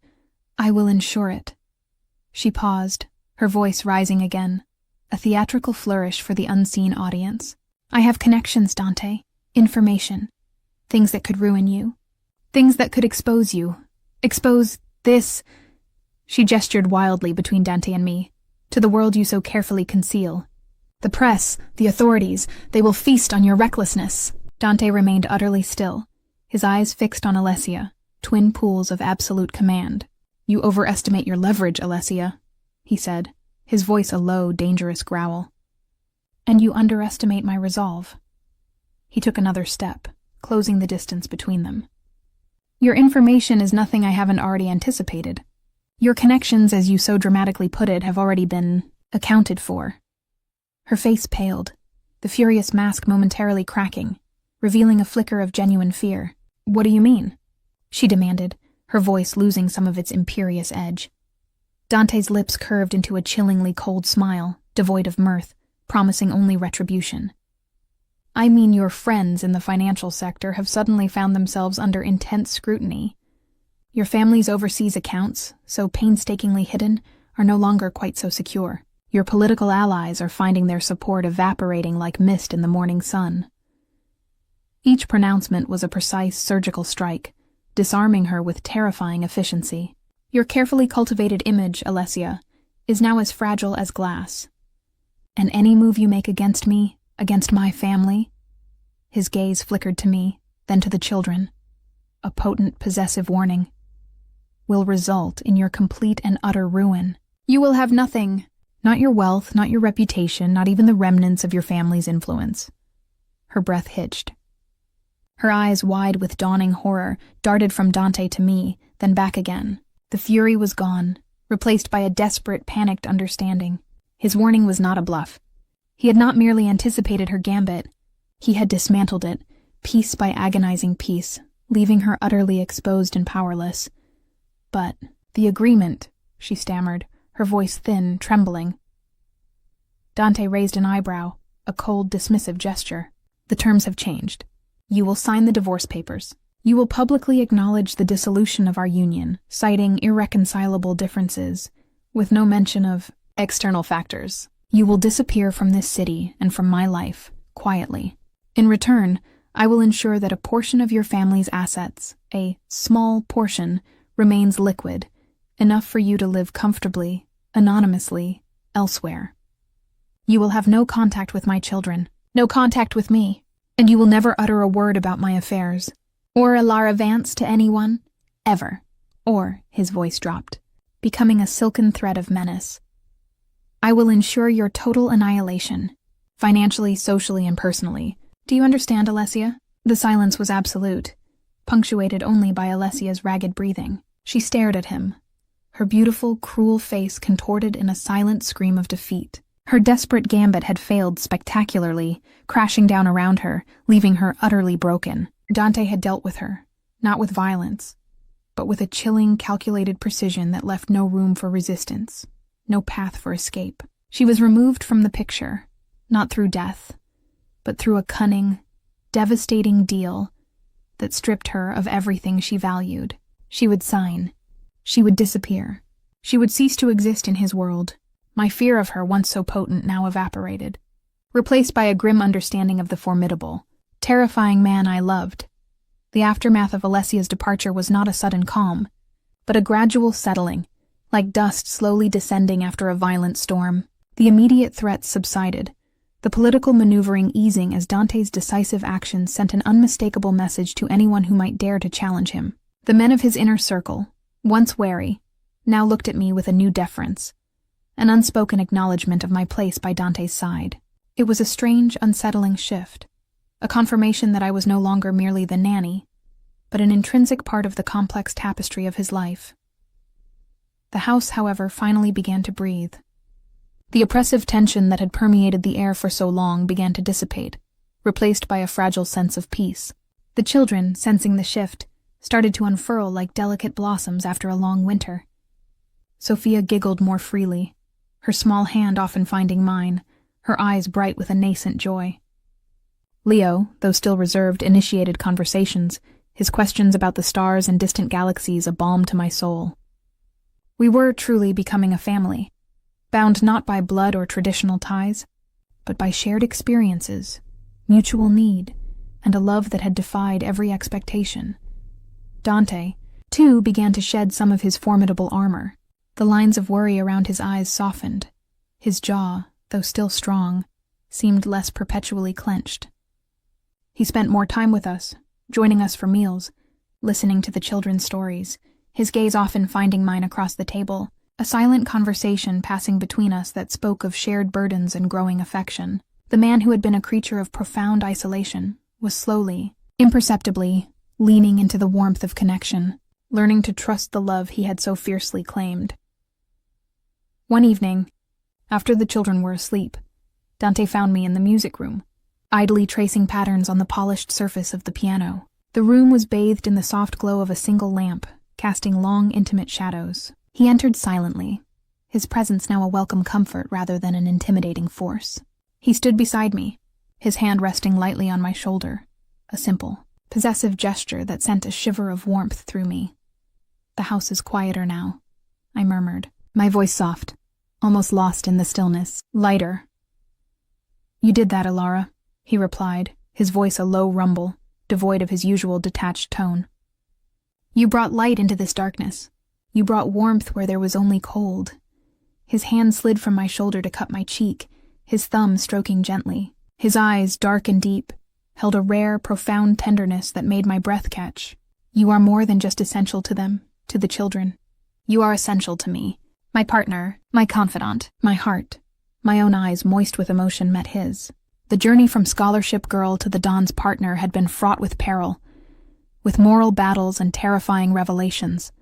"I will ensure it." She paused, her voice rising again, a theatrical flourish for the unseen audience. "I have connections, Dante. Information. Things that could ruin you. Things that could expose you. Expose this," she gestured wildly between Dante and me, "to the world you so carefully conceal. The press, the authorities, they will feast on your recklessness." Dante remained utterly still, his eyes fixed on Alessia, twin pools of absolute command. "You overestimate your leverage, Alessia," he said, his voice a low, dangerous growl. "And you underestimate my resolve." He took another step, closing the distance between them. "Your information is nothing I haven't already anticipated. Your connections, as you so dramatically put it, have already been accounted for." Her face paled, the furious mask momentarily cracking, revealing a flicker of genuine fear. "What do you mean?" she demanded, her voice losing some of its imperious edge. Dante's lips curved into a chillingly cold smile, devoid of mirth, promising only retribution. "I mean your friends in the financial sector have suddenly found themselves under intense scrutiny. Your family's overseas accounts, so painstakingly hidden, are no longer quite so secure. Your political allies are finding their support evaporating like mist in the morning sun." Each pronouncement was a precise surgical strike, disarming her with terrifying efficiency. "Your carefully cultivated image, Alessia, is now as fragile as glass. And any move you make against me, against my family," his gaze flickered to me, then to the children, a potent possessive warning, "will result in your complete and utter ruin. You will have nothing, not your wealth, not your reputation, not even the remnants of your family's influence." Her breath hitched. Her eyes, wide with dawning horror, darted from Dante to me, then back again. The fury was gone, replaced by a desperate, panicked understanding. His warning was not a bluff. He had not merely anticipated her gambit. He had dismantled it, piece by agonizing piece, leaving her utterly exposed and powerless. "But the agreement," she stammered, her voice thin, trembling. Dante raised an eyebrow, a cold, dismissive gesture. The terms have changed. You will sign the divorce papers. You will publicly acknowledge the dissolution of our union, citing irreconcilable differences, with no mention of external factors. You will disappear from this city and from my life, quietly. In return, I will ensure that a portion of your family's assets, a small portion, remains liquid, enough for you to live comfortably, anonymously, elsewhere. You will have no contact with my children, no contact with me, and you will never utter a word about my affairs, or a Lara Vance to anyone, ever. Or, his voice dropped, becoming a silken thread of menace. I will ensure your total annihilation, financially, socially, and personally. Do you understand, Alessia? The silence was absolute, punctuated only by Alessia's ragged breathing. She stared at him, her beautiful, cruel face contorted in a silent scream of defeat. Her desperate gambit had failed spectacularly, crashing down around her, leaving her utterly broken. Dante had dealt with her, not with violence, but with a chilling, calculated precision that left no room for resistance, no path for escape. She was removed from the picture, not through death, but through a cunning, devastating deal that stripped her of everything she valued. She would sign. She would disappear. She would cease to exist in his world. My fear of her, once so potent, now evaporated, replaced by a grim understanding of the formidable, terrifying man I loved. The aftermath of Alessia's departure was not a sudden calm, but a gradual settling, like dust slowly descending after a violent storm. The immediate threats subsided, the political maneuvering easing as Dante's decisive actions sent an unmistakable message to anyone who might dare to challenge him. The men of his inner circle, once wary, now looked at me with a new deference, an unspoken acknowledgement of my place by Dante's side. It was a strange, unsettling shift, a confirmation that I was no longer merely the nanny, but an intrinsic part of the complex tapestry of his life. The house, however, finally began to breathe. The oppressive tension that had permeated the air for so long began to dissipate, replaced by a fragile sense of peace. The children, sensing the shift, started to unfurl like delicate blossoms after a long winter. Sophia giggled more freely, her small hand often finding mine, her eyes bright with a nascent joy. Leo, though still reserved, initiated conversations, his questions about the stars and distant galaxies a balm to my soul. We were truly becoming a family, bound not by blood or traditional ties, but by shared experiences, mutual need, and a love that had defied every expectation. Dante, too, began to shed some of his formidable armor. The lines of worry around his eyes softened. His jaw, though still strong, seemed less perpetually clenched. He spent more time with us, joining us for meals, listening to the children's stories, his gaze often finding mine across the table, a silent conversation passing between us that spoke of shared burdens and growing affection. The man who had been a creature of profound isolation was slowly, imperceptibly, leaning into the warmth of connection, learning to trust the love he had so fiercely claimed. One evening, after the children were asleep, Dante found me in the music room, idly tracing patterns on the polished surface of the piano. The room was bathed in the soft glow of a single lamp, casting long, intimate shadows. He entered silently, his presence now a welcome comfort rather than an intimidating force. He stood beside me, his hand resting lightly on my shoulder, a simple, possessive gesture that sent a shiver of warmth through me. "The house is quieter now," I murmured, my voice soft, almost lost in the stillness, lighter. "You did that, Alara," he replied, his voice a low rumble, devoid of his usual detached tone. "You brought light into this darkness. You brought warmth where there was only cold." His hand slid from my shoulder to cut my cheek, his thumb stroking gently. His eyes, dark and deep, held a rare, profound tenderness that made my breath catch. "You are more than just essential to them, to the children. You are essential to me. My partner, my confidant, my heart." My own eyes, moist with emotion, met his. The journey from scholarship girl to the Don's partner had been fraught with peril, with moral battles and terrifying revelations.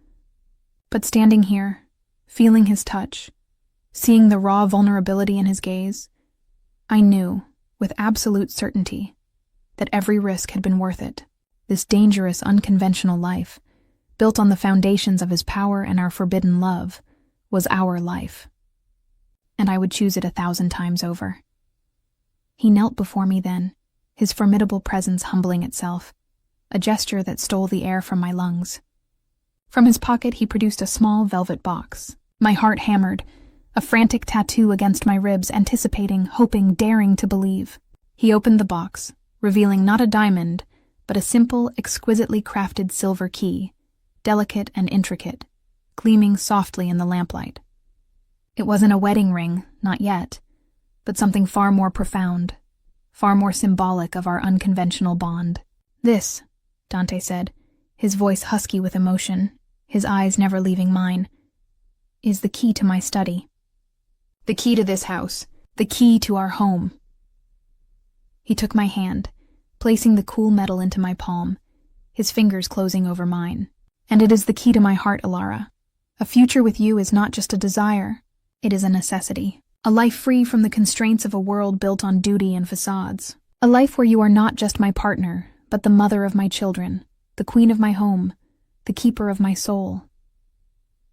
But standing here, feeling his touch, seeing the raw vulnerability in his gaze, I knew, with absolute certainty, that every risk had been worth it. This dangerous, unconventional life, built on the foundations of his power and our forbidden love, was our life, and I would choose it 1,000 times over. He knelt before me then, his formidable presence humbling itself, a gesture that stole the air from my lungs. From his pocket he produced a small velvet box. My heart hammered, a frantic tattoo against my ribs, anticipating, hoping, daring to believe. He opened the box, revealing not a diamond, but a simple, exquisitely crafted silver key, delicate and intricate, gleaming softly in the lamplight. It wasn't a wedding ring, not yet, but something far more profound, far more symbolic of our unconventional bond. "This," Dante said, his voice husky with emotion, his eyes never leaving mine, "is the key to my study. The key to this house, the key to our home." He took my hand, placing the cool metal into my palm, his fingers closing over mine. "And it is the key to my heart, Alara. A future with you is not just a desire, it is a necessity. A life free from the constraints of a world built on duty and facades. A life where you are not just my partner, but the mother of my children, the queen of my home, the keeper of my soul."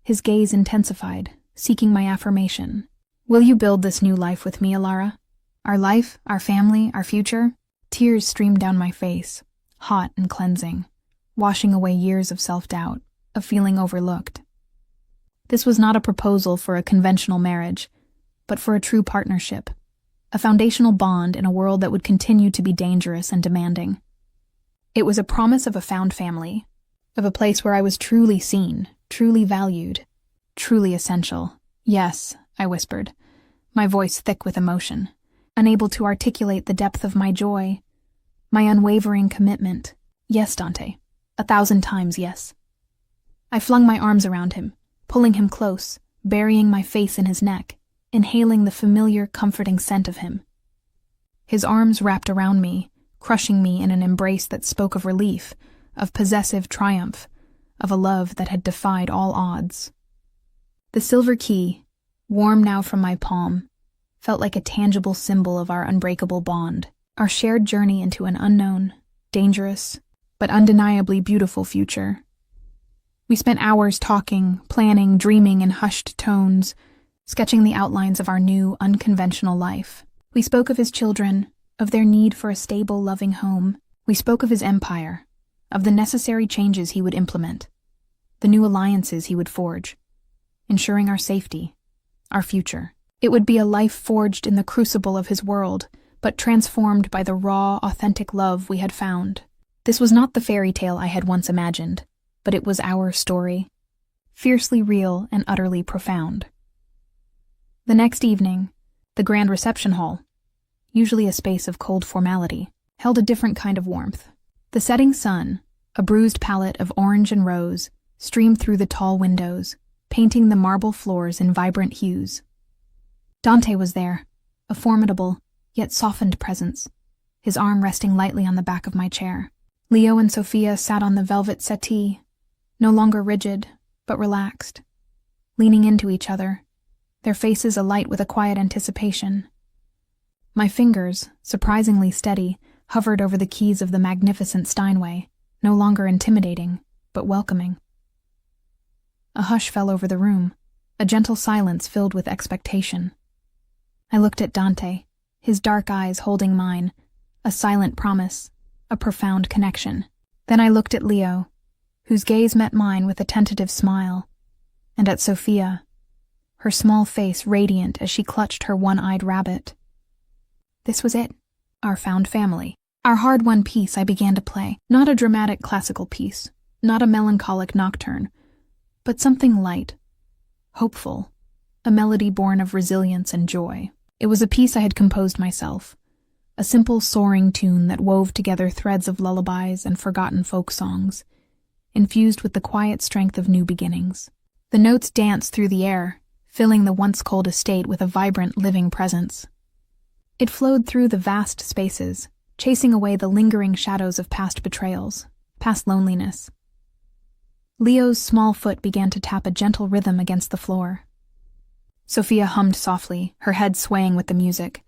His gaze intensified, seeking my affirmation. "Will you build this new life with me, Alara? Our life, our family, our future?" Tears streamed down my face, hot and cleansing, washing away years of self-doubt, of feeling overlooked. This was not a proposal for a conventional marriage, but for a true partnership, a foundational bond in a world that would continue to be dangerous and demanding. It was a promise of a found family, of a place where I was truly seen, truly valued, truly essential. "Yes," I whispered, my voice thick with emotion, unable to articulate the depth of my joy, my unwavering commitment. "Yes, Dante, 1,000 times yes." I flung my arms around him, pulling him close, burying my face in his neck, inhaling the familiar, comforting scent of him. His arms wrapped around me, crushing me in an embrace that spoke of relief, of possessive triumph, of a love that had defied all odds. The silver key, warm now from my palm, felt like a tangible symbol of our unbreakable bond, our shared journey into an unknown, dangerous, but undeniably beautiful future. We spent hours talking, planning, dreaming in hushed tones, sketching the outlines of our new, unconventional life. We spoke of his children, of their need for a stable, loving home. We spoke of his empire, of the necessary changes he would implement, the new alliances he would forge, ensuring our safety, our future. It would be a life forged in the crucible of his world, but transformed by the raw, authentic love we had found. This was not the fairy tale I had once imagined, but it was our story, fiercely real and utterly profound. The next evening, the grand reception hall, usually a space of cold formality, held a different kind of warmth. The setting sun, a bruised palette of orange and rose, streamed through the tall windows, painting the marble floors in vibrant hues. Dante was there, a formidable, yet softened presence, his arm resting lightly on the back of my chair. Leo and Sophia sat on the velvet settee, no longer rigid, but relaxed, leaning into each other, their faces alight with a quiet anticipation. My fingers, surprisingly steady, hovered over the keys of the magnificent Steinway, no longer intimidating, but welcoming. A hush fell over the room, a gentle silence filled with expectation. I looked at Dante, his dark eyes holding mine, a silent promise, a profound connection. Then I looked at Leo, whose gaze met mine with a tentative smile, and at Sophia, her small face radiant as she clutched her one-eyed rabbit. This was it, our found family. Our hard-won piece I began to play, not a dramatic classical piece, not a melancholic nocturne, but something light, hopeful, a melody born of resilience and joy. It was a piece I had composed myself, a simple soaring tune that wove together threads of lullabies and forgotten folk songs, infused with the quiet strength of new beginnings. The notes danced through the air, filling the once-cold estate with a vibrant, living presence. It flowed through the vast spaces, chasing away the lingering shadows of past betrayals, past loneliness. Leo's small foot began to tap a gentle rhythm against the floor. Sophia hummed softly, her head swaying with the music.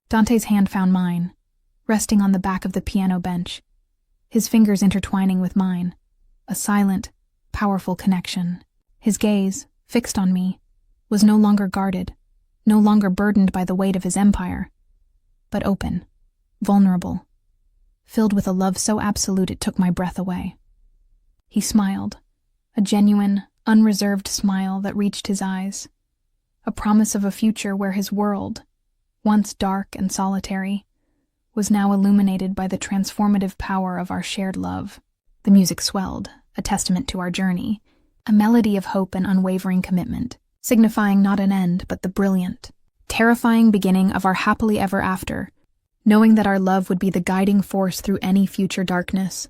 Dante's hand found mine, resting on the back of the piano bench, his fingers intertwining with mine, a silent, powerful connection. His gaze, fixed on me, was no longer guarded, no longer burdened by the weight of his empire, but open, vulnerable, filled with a love so absolute it took my breath away. He smiled, a genuine, unreserved smile that reached his eyes, a promise of a future where his world, once dark and solitary, was now illuminated by the transformative power of our shared love. The music swelled, a testament to our journey, a melody of hope and unwavering commitment, signifying not an end but the brilliant, terrifying beginning of our happily ever after, knowing that our love would be the guiding force through any future darkness.